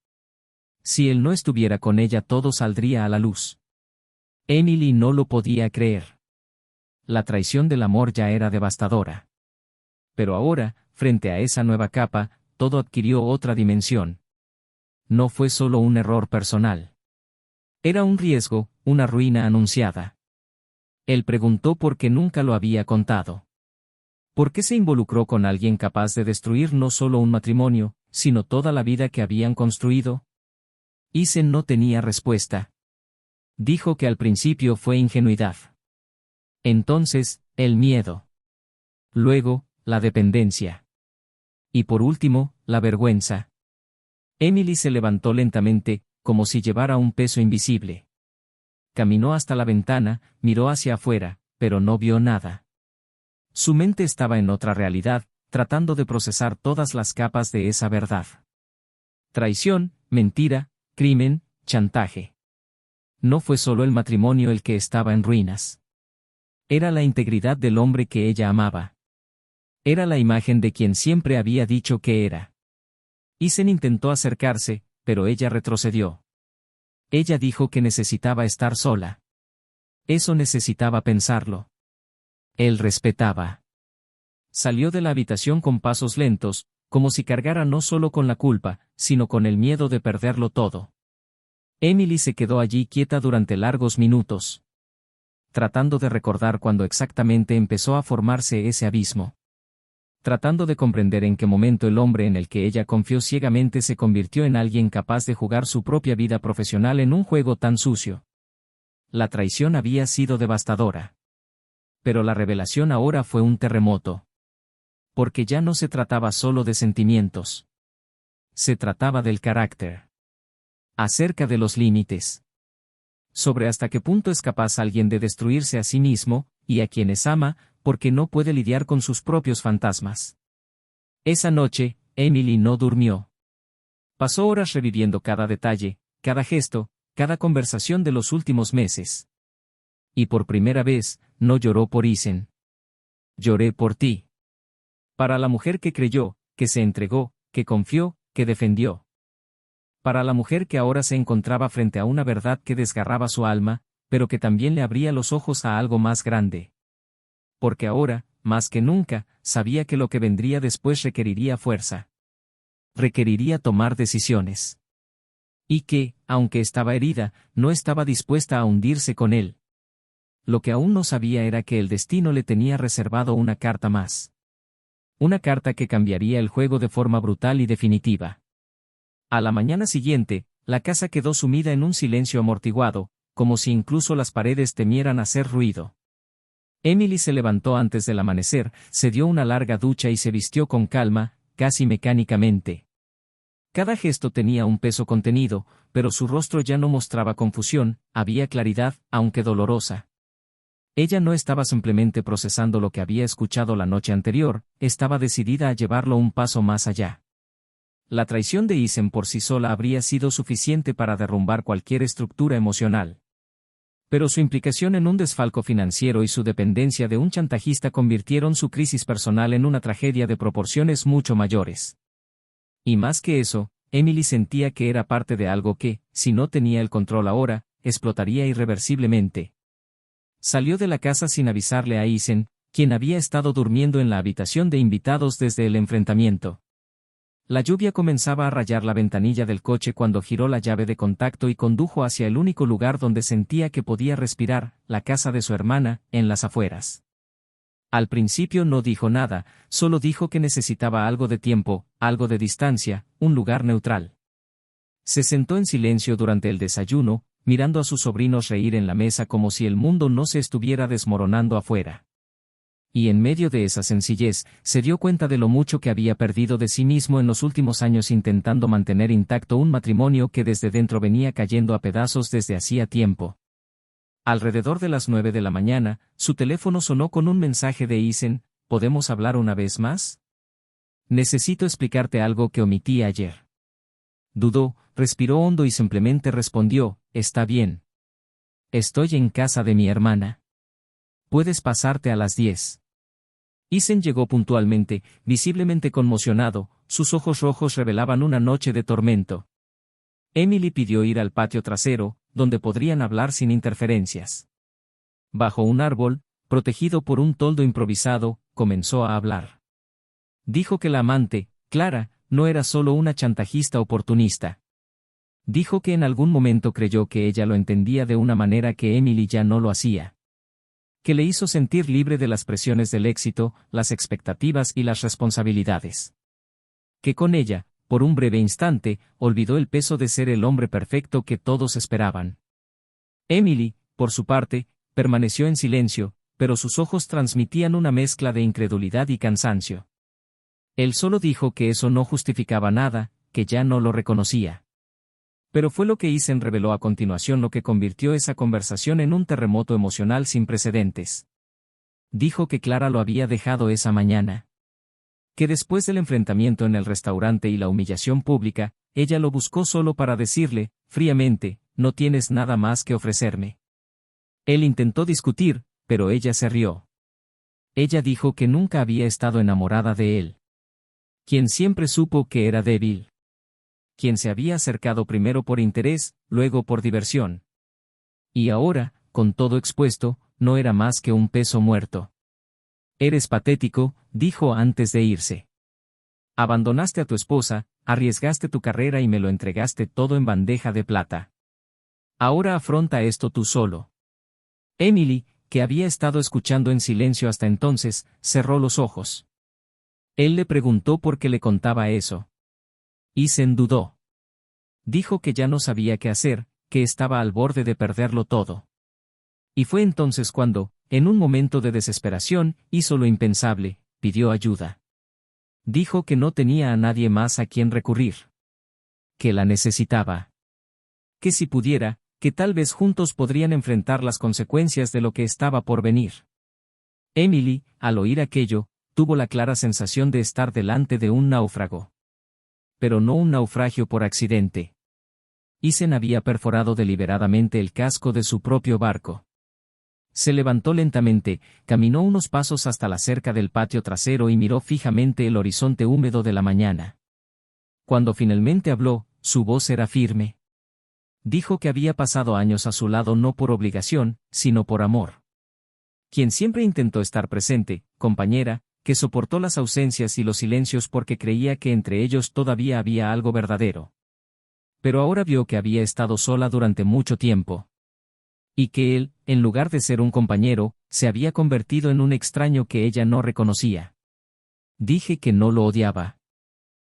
Si él no estuviera con ella, todo saldría a la luz. Emily no lo podía creer. La traición del amor ya era devastadora. Pero ahora, frente a esa nueva capa, todo adquirió otra dimensión. No fue solo un error personal. Era un riesgo, una ruina anunciada. Él preguntó por qué nunca lo había contado. ¿Por qué se involucró con alguien capaz de destruir no solo un matrimonio, sino toda la vida que habían construido? Eisen no tenía respuesta. Dijo que al principio fue ingenuidad. Entonces, el miedo. Luego, la dependencia. Y por último, la vergüenza. Emily se levantó lentamente, como si llevara un peso invisible. Caminó hasta la ventana, miró hacia afuera, pero no vio nada. Su mente estaba en otra realidad, tratando de procesar todas las capas de esa verdad. Traición, mentira, crimen, chantaje. No fue solo el matrimonio el que estaba en ruinas. Era la integridad del hombre que ella amaba. Era la imagen de quien siempre había dicho que era. Eisen intentó acercarse, pero ella retrocedió. Ella dijo que necesitaba estar sola. Eso necesitaba pensarlo. Él respetaba. Salió de la habitación con pasos lentos, como si cargara no solo con la culpa, sino con el miedo de perderlo todo. Emily se quedó allí quieta durante largos minutos, tratando de recordar cuándo exactamente empezó a formarse ese abismo. Tratando de comprender en qué momento el hombre en el que ella confió ciegamente se convirtió en alguien capaz de jugar su propia vida profesional en un juego tan sucio. La traición había sido devastadora. Pero la revelación ahora fue un terremoto. Porque ya no se trataba solo de sentimientos. Se trataba del carácter. Acerca de los límites. Sobre hasta qué punto es capaz alguien de destruirse a sí mismo, y a quienes ama, porque no puede lidiar con sus propios fantasmas. Esa noche, Emily no durmió. Pasó horas reviviendo cada detalle, cada gesto, cada conversación de los últimos meses. Y por primera vez, no lloró por Eisen. Lloré por ti. Para la mujer que creyó, que se entregó, que confió, que defendió. Para la mujer que ahora se encontraba frente a una verdad que desgarraba su alma, pero que también le abría los ojos a algo más grande. Porque ahora, más que nunca, sabía que lo que vendría después requeriría fuerza. Requeriría tomar decisiones. Y que, aunque estaba herida, no estaba dispuesta a hundirse con él. Lo que aún no sabía era que el destino le tenía reservado una carta más. Una carta que cambiaría el juego de forma brutal y definitiva. A la mañana siguiente, la casa quedó sumida en un silencio amortiguado, como si incluso las paredes temieran hacer ruido. Emily se levantó antes del amanecer, se dio una larga ducha y se vistió con calma, casi mecánicamente. Cada gesto tenía un peso contenido, pero su rostro ya no mostraba confusión, había claridad, aunque dolorosa. Ella no estaba simplemente procesando lo que había escuchado la noche anterior, estaba decidida a llevarlo un paso más allá. La traición de Isen por sí sola habría sido suficiente para derrumbar cualquier estructura emocional. Pero su implicación en un desfalco financiero y su dependencia de un chantajista convirtieron su crisis personal en una tragedia de proporciones mucho mayores. Y más que eso, Emily sentía que era parte de algo que, si no tenía el control ahora, explotaría irreversiblemente. Salió de la casa sin avisarle a Isen, quien había estado durmiendo en la habitación de invitados desde el enfrentamiento. La lluvia comenzaba a rayar la ventanilla del coche cuando giró la llave de contacto y condujo hacia el único lugar donde sentía que podía respirar, la casa de su hermana, en las afueras. Al principio no dijo nada, solo dijo que necesitaba algo de tiempo, algo de distancia, un lugar neutral. Se sentó en silencio durante el desayuno, mirando a sus sobrinos reír en la mesa como si el mundo no se estuviera desmoronando afuera. Y en medio de esa sencillez, se dio cuenta de lo mucho que había perdido de sí mismo en los últimos años intentando mantener intacto un matrimonio que desde dentro venía cayendo a pedazos desde hacía tiempo. Alrededor de las 9 de la mañana, su teléfono sonó con un mensaje de Isen: ¿podemos hablar una vez más? Necesito explicarte algo que omití ayer. Dudó, respiró hondo y simplemente respondió: está bien. Estoy en casa de mi hermana. Puedes pasarte a las 10. Isen llegó puntualmente, visiblemente conmocionado, sus ojos rojos revelaban una noche de tormento. Emily pidió ir al patio trasero, donde podrían hablar sin interferencias. Bajo un árbol, protegido por un toldo improvisado, comenzó a hablar. Dijo que la amante, Clara, no era solo una chantajista oportunista. Dijo que en algún momento creyó que ella lo entendía de una manera que Emily ya no lo hacía. Que le hizo sentir libre de las presiones del éxito, las expectativas y las responsabilidades. Que con ella, por un breve instante, olvidó el peso de ser el hombre perfecto que todos esperaban. Emily, por su parte, permaneció en silencio, pero sus ojos transmitían una mezcla de incredulidad y cansancio. Él solo dijo que eso no justificaba nada, que ya no lo reconocía. Pero fue lo que Isen reveló a continuación lo que convirtió esa conversación en un terremoto emocional sin precedentes. Dijo que Clara lo había dejado esa mañana. Que después del enfrentamiento en el restaurante y la humillación pública, ella lo buscó solo para decirle, fríamente: no tienes nada más que ofrecerme. Él intentó discutir, pero ella se rió. Ella dijo que nunca había estado enamorada de él. Quien siempre supo que era débil. Quien se había acercado primero por interés, luego por diversión. Y ahora, con todo expuesto, no era más que un peso muerto. Eres patético, dijo antes de irse. Abandonaste a tu esposa, arriesgaste tu carrera y me lo entregaste todo en bandeja de plata. Ahora afronta esto tú solo. Emily, que había estado escuchando en silencio hasta entonces, cerró los ojos. Él le preguntó por qué le contaba eso. Isen dudó. Dijo que ya no sabía qué hacer, que estaba al borde de perderlo todo. Y fue entonces cuando, en un momento de desesperación, hizo lo impensable: pidió ayuda. Dijo que no tenía a nadie más a quien recurrir. Que la necesitaba. Que si pudiera, que tal vez juntos podrían enfrentar las consecuencias de lo que estaba por venir. Emily, al oír aquello, tuvo la clara sensación de estar delante de un náufrago. Pero no un naufragio por accidente. Isen había perforado deliberadamente el casco de su propio barco. Se levantó lentamente, caminó unos pasos hasta la cerca del patio trasero y miró fijamente el horizonte húmedo de la mañana. Cuando finalmente habló, su voz era firme. Dijo que había pasado años a su lado no por obligación, sino por amor. Quien siempre intentó estar presente, compañera, que soportó las ausencias y los silencios porque creía que entre ellos todavía había algo verdadero. Pero ahora vio que había estado sola durante mucho tiempo. Y que él, en lugar de ser un compañero, se había convertido en un extraño que ella no reconocía. Dije que no lo odiaba.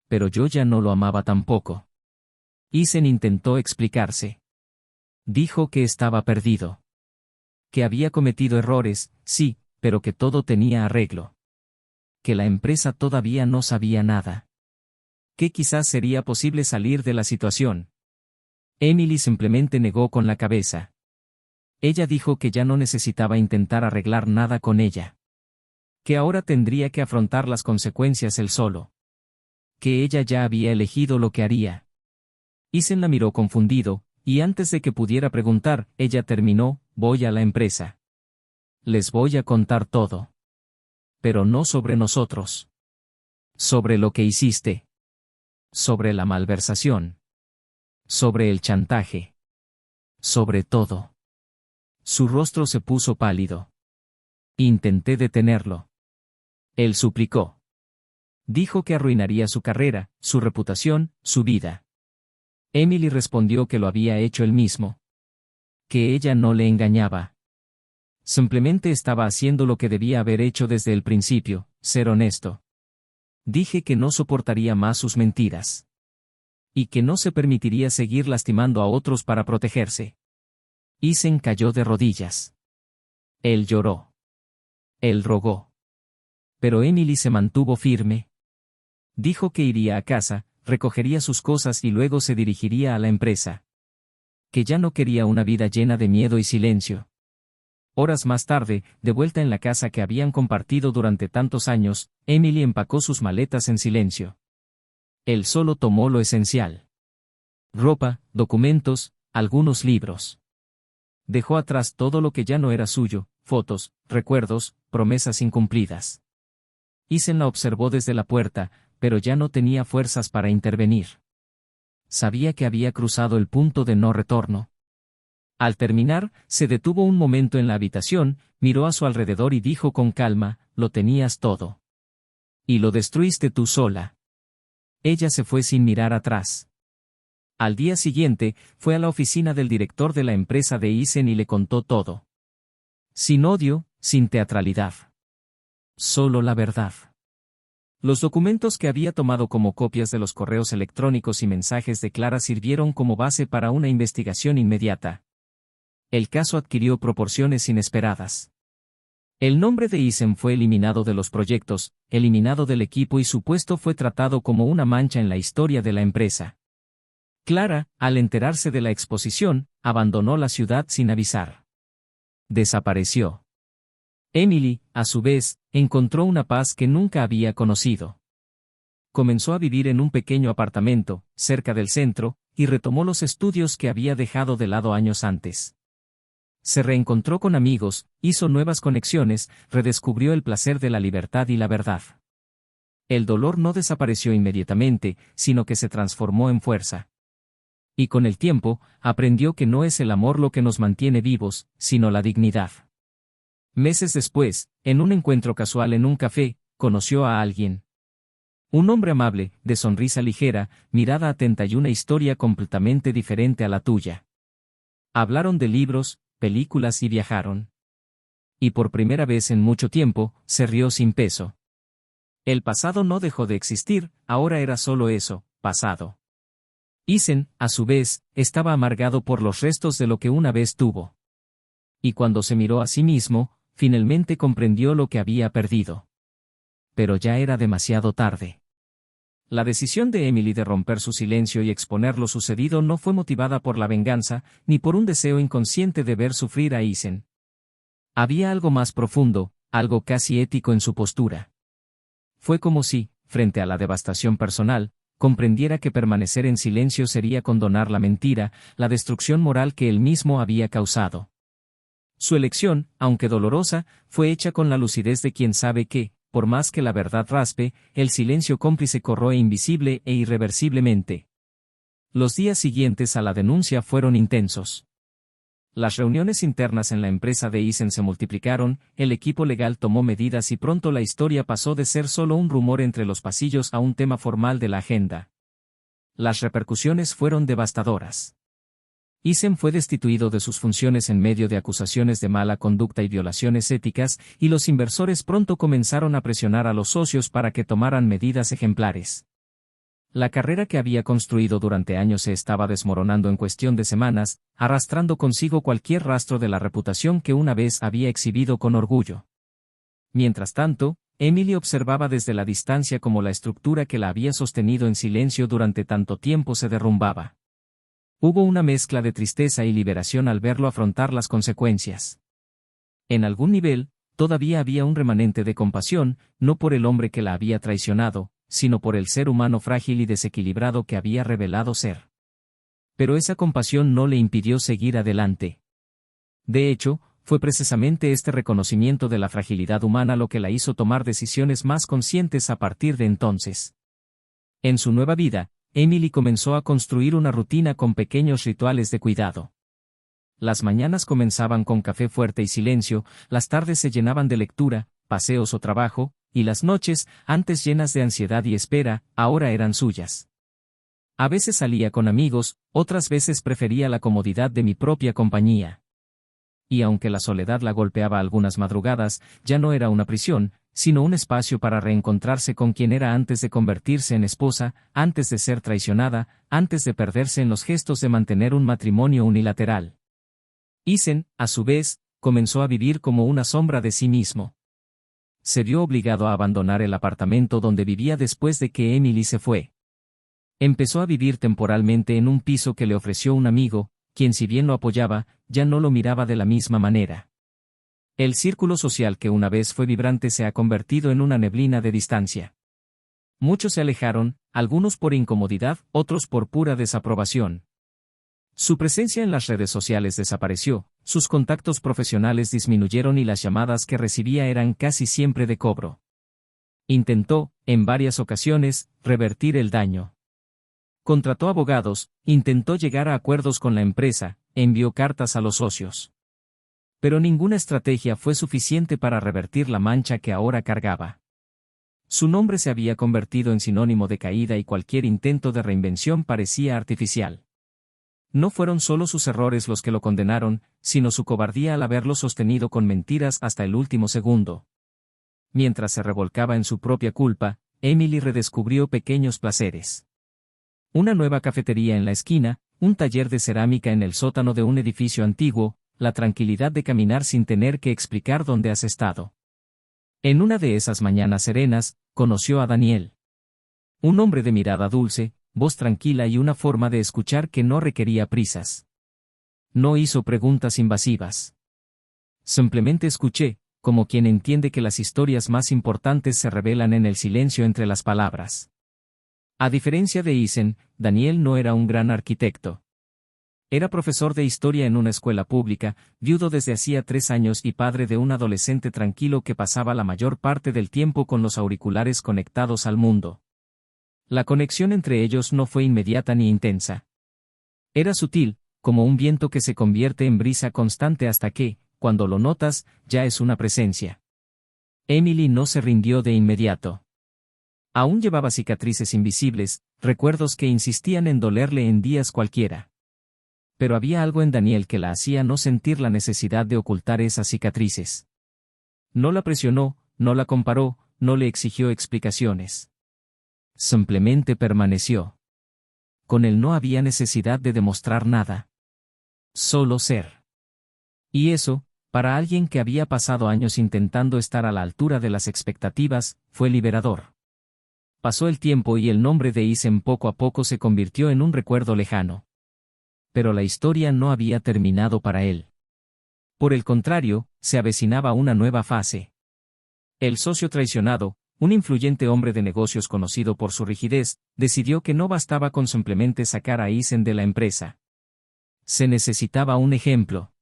Pero yo ya no lo amaba tampoco. Isen intentó explicarse. Dijo que estaba perdido. Que había cometido errores, sí, pero que todo tenía arreglo. Que la empresa todavía no sabía nada. Que quizás sería posible salir de la situación. Emily simplemente negó con la cabeza. Ella dijo que ya no necesitaba intentar arreglar nada con ella. Que ahora tendría que afrontar las consecuencias él solo. Que ella ya había elegido lo que haría. Isen la miró confundido, y antes de que pudiera preguntar, ella terminó: voy a la empresa. Les voy a contar todo. Pero no sobre nosotros. Sobre lo que hiciste. Sobre la malversación. Sobre el chantaje. Sobre todo. Su rostro se puso pálido. Intenté detenerlo. Él suplicó. Dijo que arruinaría su carrera, su reputación, su vida. Emily respondió que lo había hecho él mismo. Que ella no le engañaba. Simplemente estaba haciendo lo que debía haber hecho desde el principio, ser honesto. Dije que no soportaría más sus mentiras. Y que no se permitiría seguir lastimando a otros para protegerse. Isen cayó de rodillas. Él lloró. Él rogó. Pero Emily se mantuvo firme. Dijo que iría a casa, recogería sus cosas y luego se dirigiría a la empresa. Que ya no quería una vida llena de miedo y silencio. Horas más tarde, de vuelta en la casa que habían compartido durante tantos años, Emily empacó sus maletas en silencio. Él solo tomó lo esencial. Ropa, documentos, algunos libros. Dejó atrás todo lo que ya no era suyo, fotos, recuerdos, promesas incumplidas. Isen la observó desde la puerta, pero ya no tenía fuerzas para intervenir. Sabía que había cruzado el punto de no retorno. Al terminar, se detuvo un momento en la habitación, miró a su alrededor y dijo con calma: lo tenías todo. Y lo destruiste tú sola. Ella se fue sin mirar atrás. Al día siguiente, fue a la oficina del director de la empresa de Isen y le contó todo. Sin odio, sin teatralidad. Solo la verdad. Los documentos que había tomado como copias de los correos electrónicos y mensajes de Clara sirvieron como base para una investigación inmediata. El caso adquirió proporciones inesperadas. El nombre de Isen fue eliminado de los proyectos, eliminado del equipo y su puesto fue tratado como una mancha en la historia de la empresa. Clara, al enterarse de la exposición, abandonó la ciudad sin avisar. Desapareció. Emily, a su vez, encontró una paz que nunca había conocido. Comenzó a vivir en un pequeño apartamento, cerca del centro, y retomó los estudios que había dejado de lado años antes. Se reencontró con amigos, hizo nuevas conexiones, redescubrió el placer de la libertad y la verdad. El dolor no desapareció inmediatamente, sino que se transformó en fuerza. Y con el tiempo, aprendió que no es el amor lo que nos mantiene vivos, sino la dignidad. Meses después, en un encuentro casual en un café, conoció a alguien. Un hombre amable, de sonrisa ligera, mirada atenta y una historia completamente diferente a la tuya. Hablaron de libros, películas y viajaron. Y por primera vez en mucho tiempo, se rió sin peso. El pasado no dejó de existir, ahora era solo eso, pasado. Isen, a su vez, estaba amargado por los restos de lo que una vez tuvo. Y cuando se miró a sí mismo, finalmente comprendió lo que había perdido. Pero ya era demasiado tarde. La decisión de Emily de romper su silencio y exponer lo sucedido no fue motivada por la venganza, ni por un deseo inconsciente de ver sufrir a Isen. Había algo más profundo, algo casi ético en su postura. Fue como si, frente a la devastación personal, comprendiera que permanecer en silencio sería condonar la mentira, la destrucción moral que él mismo había causado. Su elección, aunque dolorosa, fue hecha con la lucidez de quien sabe que, por más que la verdad raspe, el silencio cómplice corroe invisible e irreversiblemente. Los días siguientes a la denuncia fueron intensos. Las reuniones internas en la empresa de Isen se multiplicaron, el equipo legal tomó medidas y pronto la historia pasó de ser solo un rumor entre los pasillos a un tema formal de la agenda. Las repercusiones fueron devastadoras. Isen fue destituido de sus funciones en medio de acusaciones de mala conducta y violaciones éticas, y los inversores pronto comenzaron a presionar a los socios para que tomaran medidas ejemplares. La carrera que había construido durante años se estaba desmoronando en cuestión de semanas, arrastrando consigo cualquier rastro de la reputación que una vez había exhibido con orgullo. Mientras tanto, Emily observaba desde la distancia cómo la estructura que la había sostenido en silencio durante tanto tiempo se derrumbaba. Hubo una mezcla de tristeza y liberación al verlo afrontar las consecuencias. En algún nivel, todavía había un remanente de compasión, no por el hombre que la había traicionado, sino por el ser humano frágil y desequilibrado que había revelado ser. Pero esa compasión no le impidió seguir adelante. De hecho, fue precisamente este reconocimiento de la fragilidad humana lo que la hizo tomar decisiones más conscientes a partir de entonces. En su nueva vida, Emily comenzó a construir una rutina con pequeños rituales de cuidado. Las mañanas comenzaban con café fuerte y silencio, las tardes se llenaban de lectura, paseos o trabajo, y las noches, antes llenas de ansiedad y espera, ahora eran suyas. A veces salía con amigos, otras veces prefería la comodidad de mi propia compañía. Y aunque la soledad la golpeaba algunas madrugadas, ya no era una prisión, sino un espacio para reencontrarse con quien era antes de convertirse en esposa, antes de ser traicionada, antes de perderse en los gestos de mantener un matrimonio unilateral. Eason, a su vez, comenzó a vivir como una sombra de sí mismo. Se vio obligado a abandonar el apartamento donde vivía después de que Emily se fue. Empezó a vivir temporalmente en un piso que le ofreció un amigo, quien si bien lo apoyaba, ya no lo miraba de la misma manera. El círculo social que una vez fue vibrante se ha convertido en una neblina de distancia. Muchos se alejaron, algunos por incomodidad, otros por pura desaprobación. Su presencia en las redes sociales desapareció, sus contactos profesionales disminuyeron y las llamadas que recibía eran casi siempre de cobro. Intentó, en varias ocasiones, revertir el daño. Contrató abogados, intentó llegar a acuerdos con la empresa, envió cartas a los socios. Pero ninguna estrategia fue suficiente para revertir la mancha que ahora cargaba. Su nombre se había convertido en sinónimo de caída y cualquier intento de reinvención parecía artificial. No fueron solo sus errores los que lo condenaron, sino su cobardía al haberlo sostenido con mentiras hasta el último segundo. Mientras se revolcaba en su propia culpa, Emily redescubrió pequeños placeres. Una nueva cafetería en la esquina, un taller de cerámica en el sótano de un edificio antiguo, la tranquilidad de caminar sin tener que explicar dónde has estado. En una de esas mañanas serenas, conoció a Daniel. Un hombre de mirada dulce, voz tranquila y una forma de escuchar que no requería prisas. No hizo preguntas invasivas. Simplemente escuché, como quien entiende que las historias más importantes se revelan en el silencio entre las palabras. A diferencia de Eason, Daniel no era un gran arquitecto. Era profesor de historia en una escuela pública, viudo desde hacía 3 años y padre de un adolescente tranquilo que pasaba la mayor parte del tiempo con los auriculares conectados al mundo. La conexión entre ellos no fue inmediata ni intensa. Era sutil, como un viento que se convierte en brisa constante hasta que, cuando lo notas, ya es una presencia. Emily no se rindió de inmediato. Aún llevaba cicatrices invisibles, recuerdos que insistían en dolerle en días cualquiera. Pero había algo en Daniel que la hacía no sentir la necesidad de ocultar esas cicatrices. No la presionó, no la comparó, no le exigió explicaciones. Simplemente permaneció. Con él no había necesidad de demostrar nada. Solo ser. Y eso, para alguien que había pasado años intentando estar a la altura de las expectativas, fue liberador. Pasó el tiempo y el nombre de Eason poco a poco se convirtió en un recuerdo lejano. Pero la historia no había terminado para él. Por el contrario, se avecinaba una nueva fase. El socio traicionado, un influyente hombre de negocios conocido por su rigidez, decidió que no bastaba con simplemente sacar a Eason de la empresa. Se necesitaba un ejemplo.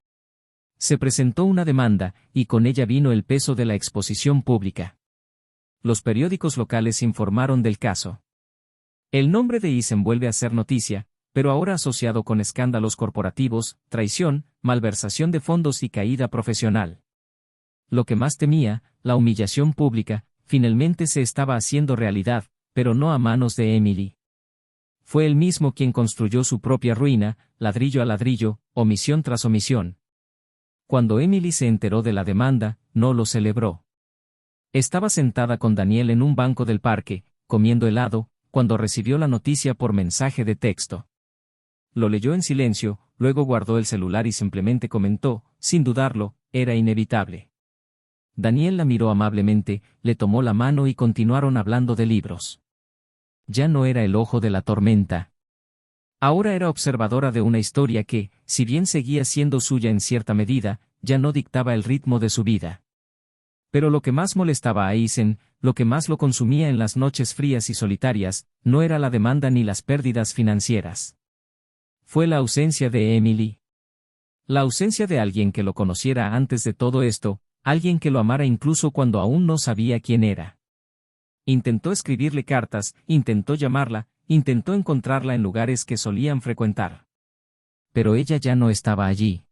Se presentó una demanda, y con ella vino el peso de la exposición pública. Los periódicos locales informaron del caso. El nombre de Eason vuelve a ser noticia, pero ahora asociado con escándalos corporativos, traición, malversación de fondos y caída profesional. Lo que más temía, la humillación pública, finalmente se estaba haciendo realidad, pero no a manos de Emily. Fue él mismo quien construyó su propia ruina, ladrillo a ladrillo, omisión tras omisión. Cuando Emily se enteró de la demanda, no lo celebró. Estaba sentada con Daniel en un banco del parque, comiendo helado, cuando recibió la noticia por mensaje de texto. Lo leyó en silencio, luego guardó el celular y simplemente comentó, sin dudarlo, era inevitable. Daniel la miró amablemente, le tomó la mano y continuaron hablando de libros. Ya no era el ojo de la tormenta. Ahora era observadora de una historia que, si bien seguía siendo suya en cierta medida, ya no dictaba el ritmo de su vida. Pero lo que más molestaba a Eisen, lo que más lo consumía en las noches frías y solitarias, no era la demanda ni las pérdidas financieras. Fue la ausencia de Emily. La ausencia de alguien que lo conociera antes de todo esto, alguien que lo amara incluso cuando aún no sabía quién era. Intentó escribirle cartas, intentó llamarla, intentó encontrarla en lugares que solían frecuentar. Pero ella ya no estaba allí.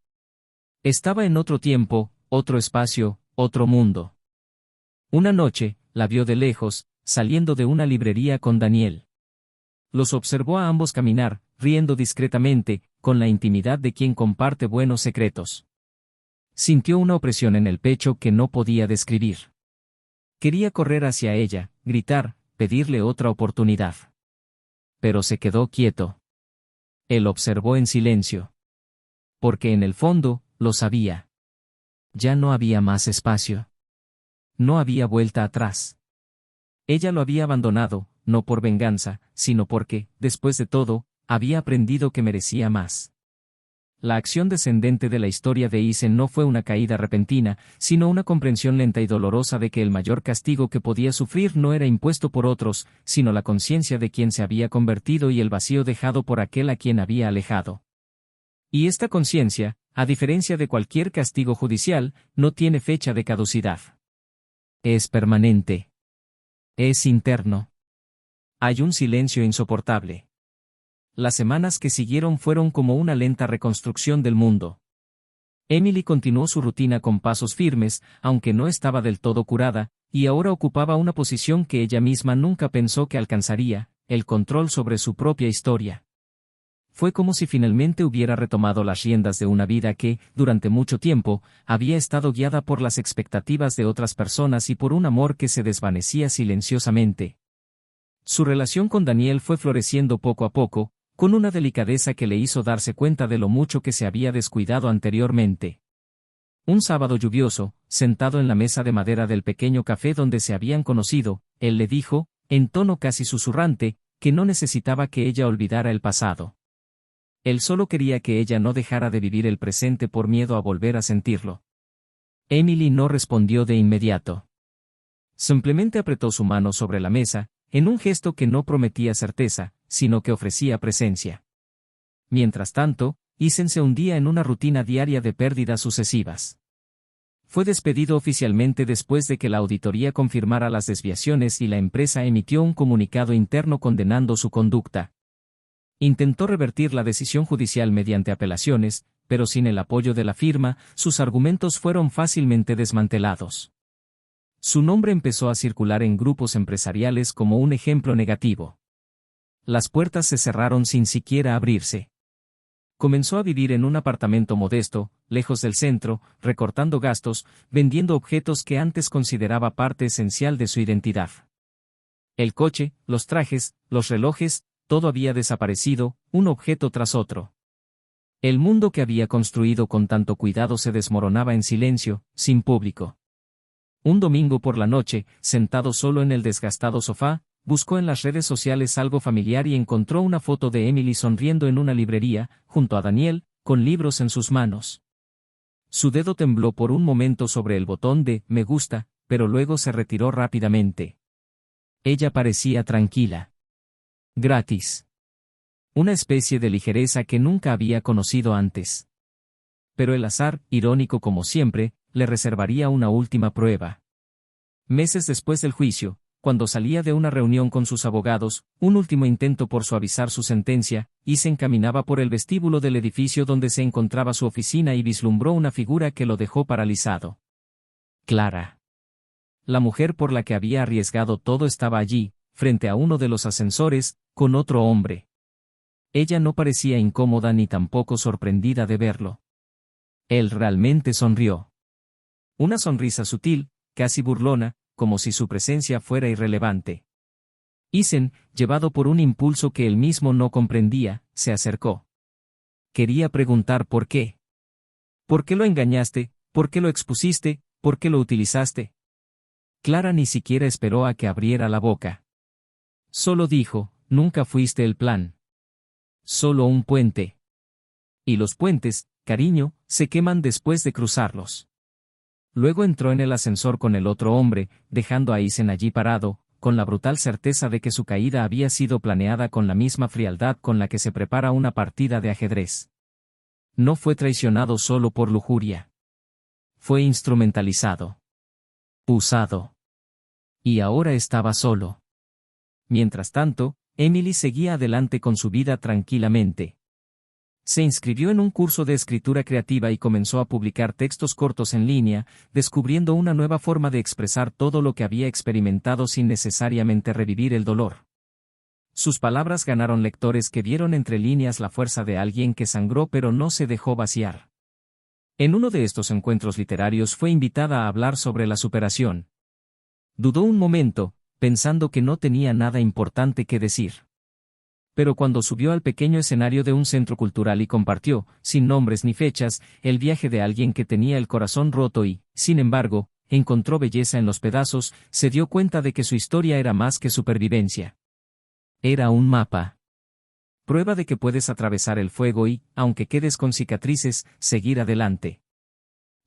Estaba en otro tiempo, otro espacio, otro mundo. Una noche, la vio de lejos, saliendo de una librería con Daniel. Los observó a ambos caminar, riendo discretamente, con la intimidad de quien comparte buenos secretos. Sintió una opresión en el pecho que no podía describir. Quería correr hacia ella, gritar, pedirle otra oportunidad. Pero se quedó quieto. Él observó en silencio. Porque en el fondo, lo sabía. Ya no había más espacio. No había vuelta atrás. Ella lo había abandonado, no por venganza, sino porque, después de todo, había aprendido que merecía más. La acción descendente de la historia de Eisen no fue una caída repentina, sino una comprensión lenta y dolorosa de que el mayor castigo que podía sufrir no era impuesto por otros, sino la conciencia de quien se había convertido y el vacío dejado por aquel a quien había alejado. Y esta conciencia, a diferencia de cualquier castigo judicial, no tiene fecha de caducidad. Es permanente. Es interno. Hay un silencio insoportable. Las semanas que siguieron fueron como una lenta reconstrucción del mundo. Emily continuó su rutina con pasos firmes, aunque no estaba del todo curada, y ahora ocupaba una posición que ella misma nunca pensó que alcanzaría, el control sobre su propia historia. Fue como si finalmente hubiera retomado las riendas de una vida que, durante mucho tiempo, había estado guiada por las expectativas de otras personas y por un amor que se desvanecía silenciosamente. Su relación con Daniel fue floreciendo poco a poco, con una delicadeza que le hizo darse cuenta de lo mucho que se había descuidado anteriormente. Un sábado lluvioso, sentado en la mesa de madera del pequeño café donde se habían conocido, él le dijo, en tono casi susurrante, que no necesitaba que ella olvidara el pasado. Él solo quería que ella no dejara de vivir el presente por miedo a volver a sentirlo. Emily no respondió de inmediato. Simplemente apretó su mano sobre la mesa, en un gesto que no prometía certeza, sino que ofrecía presencia. Mientras tanto, Eisen se hundía en una rutina diaria de pérdidas sucesivas. Fue despedido oficialmente después de que la auditoría confirmara las desviaciones y la empresa emitió un comunicado interno condenando su conducta. Intentó revertir la decisión judicial mediante apelaciones, pero sin el apoyo de la firma, sus argumentos fueron fácilmente desmantelados. Su nombre empezó a circular en grupos empresariales como un ejemplo negativo. Las puertas se cerraron sin siquiera abrirse. Comenzó a vivir en un apartamento modesto, lejos del centro, recortando gastos, vendiendo objetos que antes consideraba parte esencial de su identidad. El coche, los trajes, los relojes, todo había desaparecido, un objeto tras otro. El mundo que había construido con tanto cuidado se desmoronaba en silencio, sin público. Un domingo por la noche, sentado solo en el desgastado sofá, buscó en las redes sociales algo familiar y encontró una foto de Emily sonriendo en una librería, junto a Daniel, con libros en sus manos. Su dedo tembló por un momento sobre el botón de «me gusta», pero luego se retiró rápidamente. Ella parecía tranquila. Gratis. Una especie de ligereza que nunca había conocido antes. Pero el azar, irónico como siempre, le reservaría una última prueba. Meses después del juicio, cuando salía de una reunión con sus abogados, un último intento por suavizar su sentencia, y se encaminaba por el vestíbulo del edificio donde se encontraba su oficina y vislumbró una figura que lo dejó paralizado. Clara. La mujer por la que había arriesgado todo estaba allí, frente a uno de los ascensores, con otro hombre. Ella no parecía incómoda ni tampoco sorprendida de verlo. Él realmente sonrió. Una sonrisa sutil, casi burlona, como si su presencia fuera irrelevante. Isen, llevado por un impulso que él mismo no comprendía, se acercó. Quería preguntar por qué. ¿Por qué lo engañaste? ¿Por qué lo expusiste? ¿Por qué lo utilizaste? Clara ni siquiera esperó a que abriera la boca. Solo dijo, nunca fuiste el plan. Solo un puente. Y los puentes, cariño, se queman después de cruzarlos. Luego entró en el ascensor con el otro hombre, dejando a Isen allí parado, con la brutal certeza de que su caída había sido planeada con la misma frialdad con la que se prepara una partida de ajedrez. No fue traicionado solo por lujuria. Fue instrumentalizado. Usado. Y ahora estaba solo. Mientras tanto, Emily seguía adelante con su vida tranquilamente. Se inscribió en un curso de escritura creativa y comenzó a publicar textos cortos en línea, descubriendo una nueva forma de expresar todo lo que había experimentado sin necesariamente revivir el dolor. Sus palabras ganaron lectores que vieron entre líneas la fuerza de alguien que sangró pero no se dejó vaciar. En uno de estos encuentros literarios fue invitada a hablar sobre la superación. Dudó un momento, pensando que no tenía nada importante que decir. Pero cuando subió al pequeño escenario de un centro cultural y compartió, sin nombres ni fechas, el viaje de alguien que tenía el corazón roto y, sin embargo, encontró belleza en los pedazos, se dio cuenta de que su historia era más que supervivencia. Era un mapa. Prueba de que puedes atravesar el fuego y, aunque quedes con cicatrices, seguir adelante.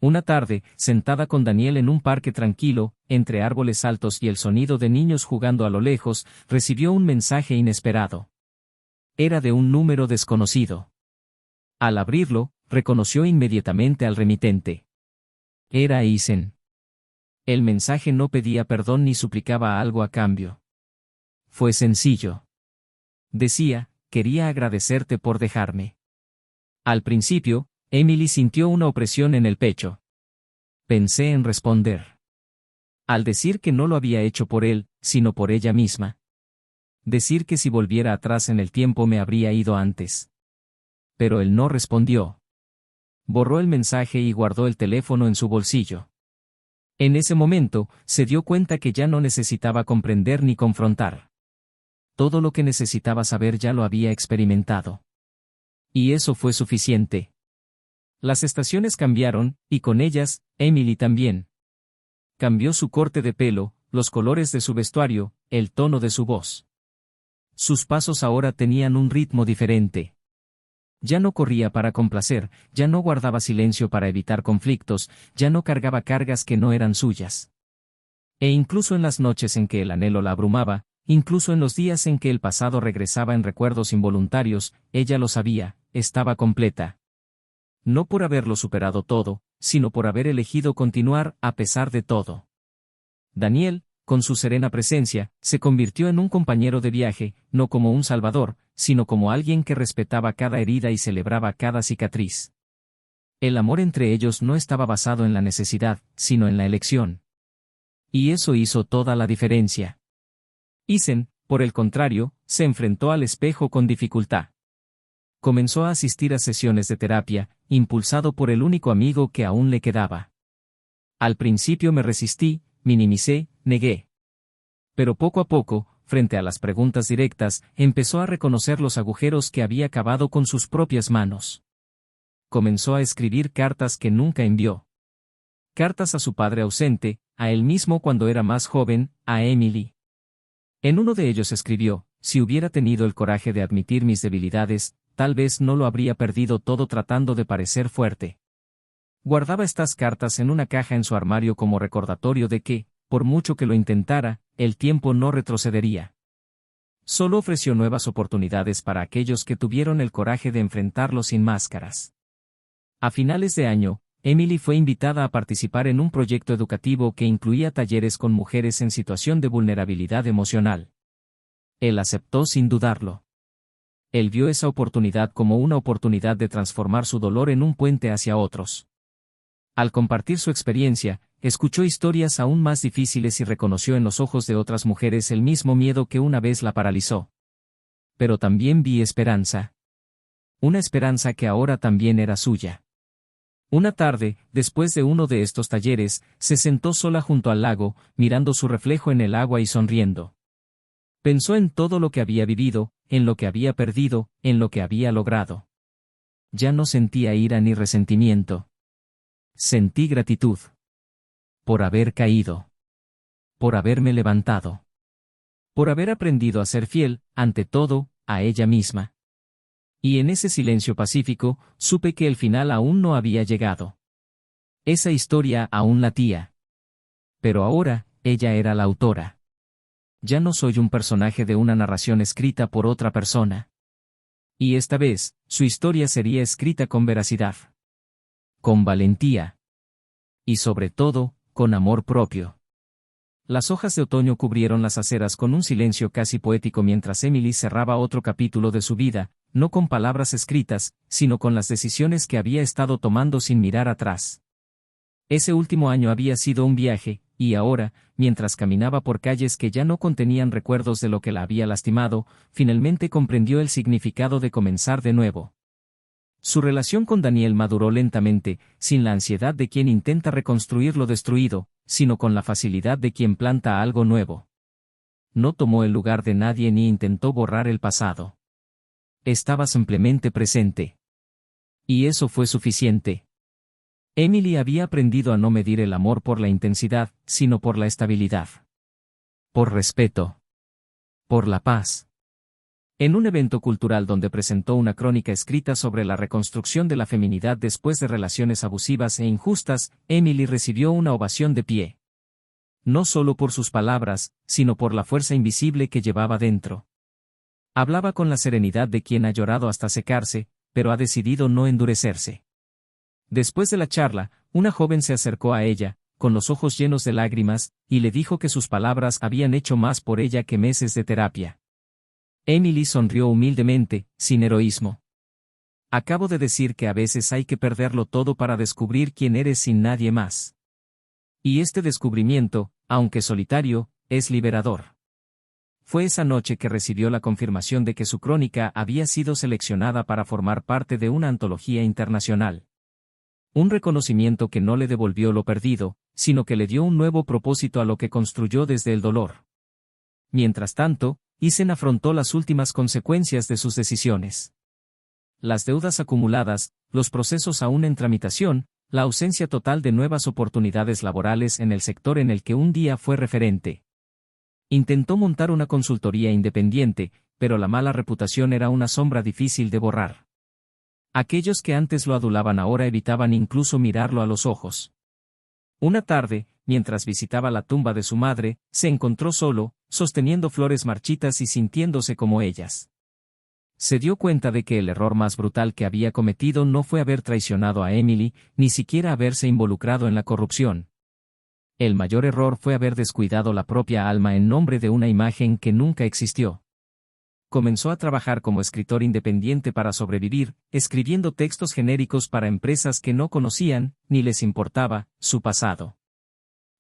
Una tarde, sentada con Daniel en un parque tranquilo, entre árboles altos y el sonido de niños jugando a lo lejos, recibió un mensaje inesperado. Era de un número desconocido. Al abrirlo, reconoció inmediatamente al remitente. Era Isen. El mensaje no pedía perdón ni suplicaba algo a cambio. Fue sencillo. Decía, quería agradecerte por dejarme. Al principio, Emily sintió una opresión en el pecho. Pensé en responder. Al decir que no lo había hecho por él, sino por ella misma. Decir que si volviera atrás en el tiempo me habría ido antes. Pero él no respondió. Borró el mensaje y guardó el teléfono en su bolsillo. En ese momento, se dio cuenta que ya no necesitaba comprender ni confrontar. Todo lo que necesitaba saber ya lo había experimentado. Y eso fue suficiente. Las estaciones cambiaron, y con ellas, Emily también. Cambió su corte de pelo, los colores de su vestuario, el tono de su voz. Sus pasos ahora tenían un ritmo diferente. Ya no corría para complacer, ya no guardaba silencio para evitar conflictos, ya no cargaba cargas que no eran suyas. E incluso en las noches en que el anhelo la abrumaba, incluso en los días en que el pasado regresaba en recuerdos involuntarios, ella lo sabía, estaba completa. No por haberlo superado todo, sino por haber elegido continuar a pesar de todo. Daniel, con su serena presencia, se convirtió en un compañero de viaje, no como un salvador, sino como alguien que respetaba cada herida y celebraba cada cicatriz. El amor entre ellos no estaba basado en la necesidad, sino en la elección. Y eso hizo toda la diferencia. Isen, por el contrario, se enfrentó al espejo con dificultad. Comenzó a asistir a sesiones de terapia, impulsado por el único amigo que aún le quedaba. Al principio me resistí, minimicé, negué. Pero poco a poco, frente a las preguntas directas, empezó a reconocer los agujeros que había cavado con sus propias manos. Comenzó a escribir cartas que nunca envió. Cartas a su padre ausente, a él mismo cuando era más joven, a Emily. En uno de ellos escribió, si hubiera tenido el coraje de admitir mis debilidades, tal vez no lo habría perdido todo tratando de parecer fuerte. Guardaba estas cartas en una caja en su armario como recordatorio de que, por mucho que lo intentara, el tiempo no retrocedería. Solo ofreció nuevas oportunidades para aquellos que tuvieron el coraje de enfrentarlo sin máscaras. A finales de año, Emily fue invitada a participar en un proyecto educativo que incluía talleres con mujeres en situación de vulnerabilidad emocional. Él aceptó sin dudarlo. Él vio esa oportunidad como una oportunidad de transformar su dolor en un puente hacia otros. Al compartir su experiencia, escuchó historias aún más difíciles y reconoció en los ojos de otras mujeres el mismo miedo que una vez la paralizó. Pero también vi esperanza. Una esperanza que ahora también era suya. Una tarde, después de uno de estos talleres, se sentó sola junto al lago, mirando su reflejo en el agua y sonriendo. Pensó en todo lo que había vivido, en lo que había perdido, en lo que había logrado. Ya no sentía ira ni resentimiento. Sentí gratitud. Por haber caído. Por haberme levantado. Por haber aprendido a ser fiel, ante todo, a ella misma. Y en ese silencio pacífico, supe que el final aún no había llegado. Esa historia aún latía. Pero ahora, ella era la autora. Ya no soy un personaje de una narración escrita por otra persona. Y esta vez, su historia sería escrita con veracidad. Con valentía. Y sobre todo, con amor propio. Las hojas de otoño cubrieron las aceras con un silencio casi poético mientras Emily cerraba otro capítulo de su vida, no con palabras escritas, sino con las decisiones que había estado tomando sin mirar atrás. Ese último año había sido un viaje, y ahora, mientras caminaba por calles que ya no contenían recuerdos de lo que la había lastimado, finalmente comprendió el significado de comenzar de nuevo. Su relación con Daniel maduró lentamente, sin la ansiedad de quien intenta reconstruir lo destruido, sino con la facilidad de quien planta algo nuevo. No tomó el lugar de nadie ni intentó borrar el pasado. Estaba simplemente presente. Y eso fue suficiente. Emily había aprendido a no medir el amor por la intensidad, sino por la estabilidad. Por respeto. Por la paz. En un evento cultural donde presentó una crónica escrita sobre la reconstrucción de la feminidad después de relaciones abusivas e injustas, Emily recibió una ovación de pie. No solo por sus palabras, sino por la fuerza invisible que llevaba dentro. Hablaba con la serenidad de quien ha llorado hasta secarse, pero ha decidido no endurecerse. Después de la charla, una joven se acercó a ella, con los ojos llenos de lágrimas, y le dijo que sus palabras habían hecho más por ella que meses de terapia. Emily sonrió humildemente, sin heroísmo. Acabo de decir que a veces hay que perderlo todo para descubrir quién eres sin nadie más. Y este descubrimiento, aunque solitario, es liberador. Fue esa noche que recibió la confirmación de que su crónica había sido seleccionada para formar parte de una antología internacional. Un reconocimiento que no le devolvió lo perdido, sino que le dio un nuevo propósito a lo que construyó desde el dolor. Mientras tanto, Isen afrontó las últimas consecuencias de sus decisiones. Las deudas acumuladas, los procesos aún en tramitación, la ausencia total de nuevas oportunidades laborales en el sector en el que un día fue referente. Intentó montar una consultoría independiente, pero la mala reputación era una sombra difícil de borrar. Aquellos que antes lo adulaban ahora evitaban incluso mirarlo a los ojos. Una tarde, mientras visitaba la tumba de su madre, se encontró solo, sosteniendo flores marchitas y sintiéndose como ellas. Se dio cuenta de que el error más brutal que había cometido no fue haber traicionado a Emily, ni siquiera haberse involucrado en la corrupción. El mayor error fue haber descuidado la propia alma en nombre de una imagen que nunca existió. Comenzó a trabajar como escritor independiente para sobrevivir, escribiendo textos genéricos para empresas que no conocían, ni les importaba, su pasado.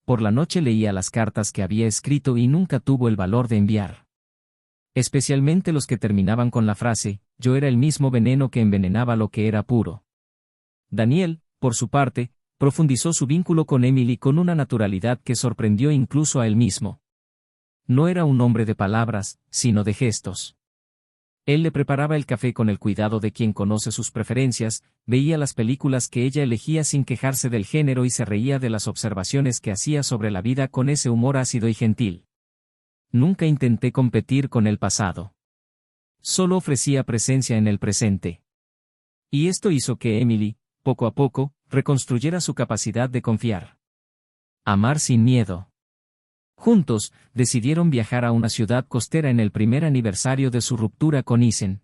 Por la noche leía las cartas que había escrito y nunca tuvo el valor de enviar. Especialmente los que terminaban con la frase, yo era el mismo veneno que envenenaba lo que era puro. Daniel, por su parte, profundizó su vínculo con Emily con una naturalidad que sorprendió incluso a él mismo. No era un hombre de palabras, sino de gestos. Él le preparaba el café con el cuidado de quien conoce sus preferencias, veía las películas que ella elegía sin quejarse del género y se reía de las observaciones que hacía sobre la vida con ese humor ácido y gentil. Nunca intenté competir con el pasado. Solo ofrecía presencia en el presente. Y esto hizo que Emily, poco a poco, reconstruyera su capacidad de confiar. Amar sin miedo. Juntos, decidieron viajar a una ciudad costera en el primer aniversario de su ruptura con Isen.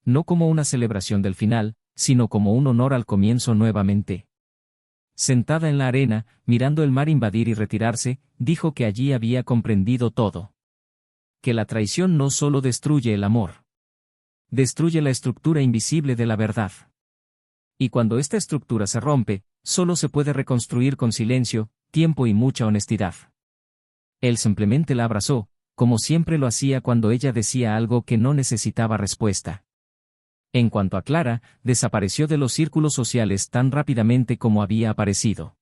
No como una celebración del final, sino como un honor al comienzo nuevamente. Sentada en la arena, mirando el mar invadir y retirarse, dijo que allí había comprendido todo. Que la traición no solo destruye el amor. Destruye la estructura invisible de la verdad. Y cuando esta estructura se rompe, solo se puede reconstruir con silencio, tiempo y mucha honestidad. Él simplemente la abrazó, como siempre lo hacía cuando ella decía algo que no necesitaba respuesta. En cuanto a Clara, desapareció de los círculos sociales tan rápidamente como había aparecido.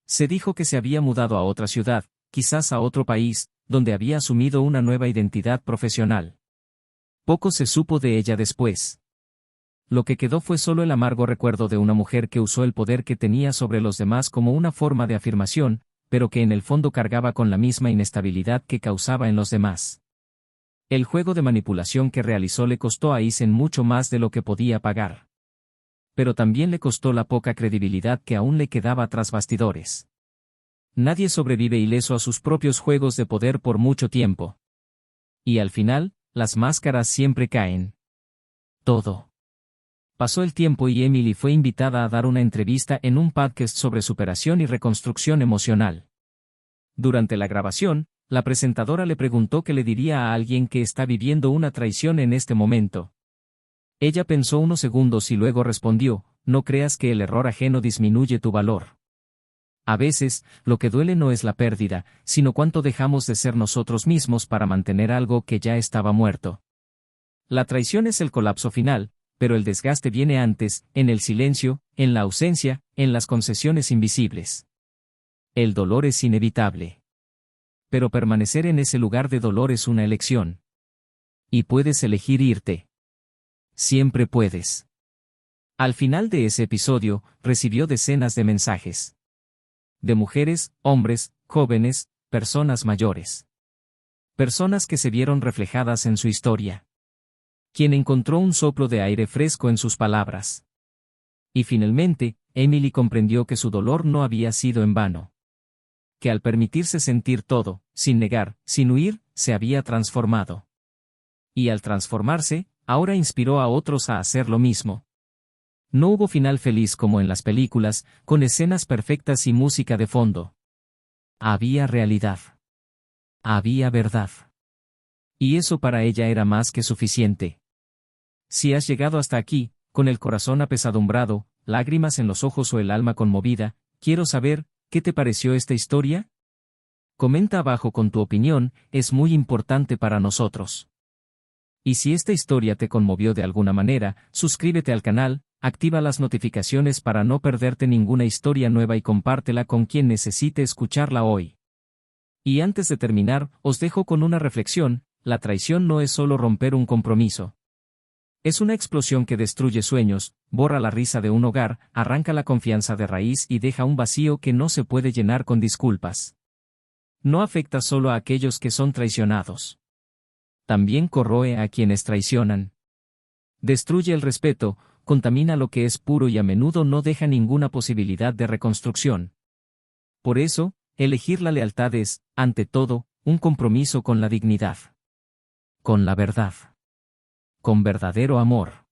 Se dijo que se había mudado a otra ciudad, quizás a otro país, donde había asumido una nueva identidad profesional. Poco se supo de ella después. Lo que quedó fue solo el amargo recuerdo de una mujer que usó el poder que tenía sobre los demás como una forma de afirmación, pero que en el fondo cargaba con la misma inestabilidad que causaba en los demás. El juego de manipulación que realizó le costó a Eisen mucho más de lo que podía pagar. Pero también le costó la poca credibilidad que aún le quedaba tras bastidores. Nadie sobrevive ileso a sus propios juegos de poder por mucho tiempo. Y al final, las máscaras siempre caen. Todo. Pasó el tiempo y Emily fue invitada a dar una entrevista en un podcast sobre superación y reconstrucción emocional. Durante la grabación, la presentadora le preguntó qué le diría a alguien que está viviendo una traición en este momento. Ella pensó unos segundos y luego respondió: no creas que el error ajeno disminuye tu valor. A veces, lo que duele no es la pérdida, sino cuánto dejamos de ser nosotros mismos para mantener algo que ya estaba muerto. La traición es el colapso final, pero el desgaste viene antes, en el silencio, en la ausencia, en las concesiones invisibles. El dolor es inevitable. Pero permanecer en ese lugar de dolor es una elección. Y puedes elegir irte. Siempre puedes. Al final de ese episodio, recibió decenas de mensajes. De mujeres, hombres, jóvenes, personas mayores. Personas que se vieron reflejadas en su historia. Quien encontró un soplo de aire fresco en sus palabras. Y finalmente, Emily comprendió que su dolor no había sido en vano. Que al permitirse sentir todo, sin negar, sin huir, se había transformado. Y al transformarse, ahora inspiró a otros a hacer lo mismo. No hubo final feliz como en las películas, con escenas perfectas y música de fondo. Había realidad. Había verdad. Y eso para ella era más que suficiente. Si has llegado hasta aquí, con el corazón apesadumbrado, lágrimas en los ojos o el alma conmovida, quiero saber, ¿qué te pareció esta historia? Comenta abajo con tu opinión, es muy importante para nosotros. Y si esta historia te conmovió de alguna manera, suscríbete al canal, activa las notificaciones para no perderte ninguna historia nueva y compártela con quien necesite escucharla hoy. Y antes de terminar, os dejo con una reflexión: la traición no es solo romper un compromiso. Es una explosión que destruye sueños, borra la risa de un hogar, arranca la confianza de raíz y deja un vacío que no se puede llenar con disculpas. No afecta solo a aquellos que son traicionados. También corroe a quienes traicionan. Destruye el respeto, contamina lo que es puro y a menudo no deja ninguna posibilidad de reconstrucción. Por eso, elegir la lealtad es, ante todo, un compromiso con la dignidad. Con la verdad. Con verdadero amor.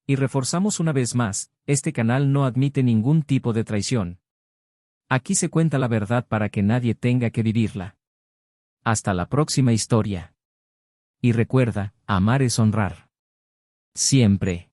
Y reforzamos una vez más, este canal no admite ningún tipo de traición. Aquí se cuenta la verdad para que nadie tenga que vivirla. Hasta la próxima historia. Y recuerda, amar es honrar. Siempre.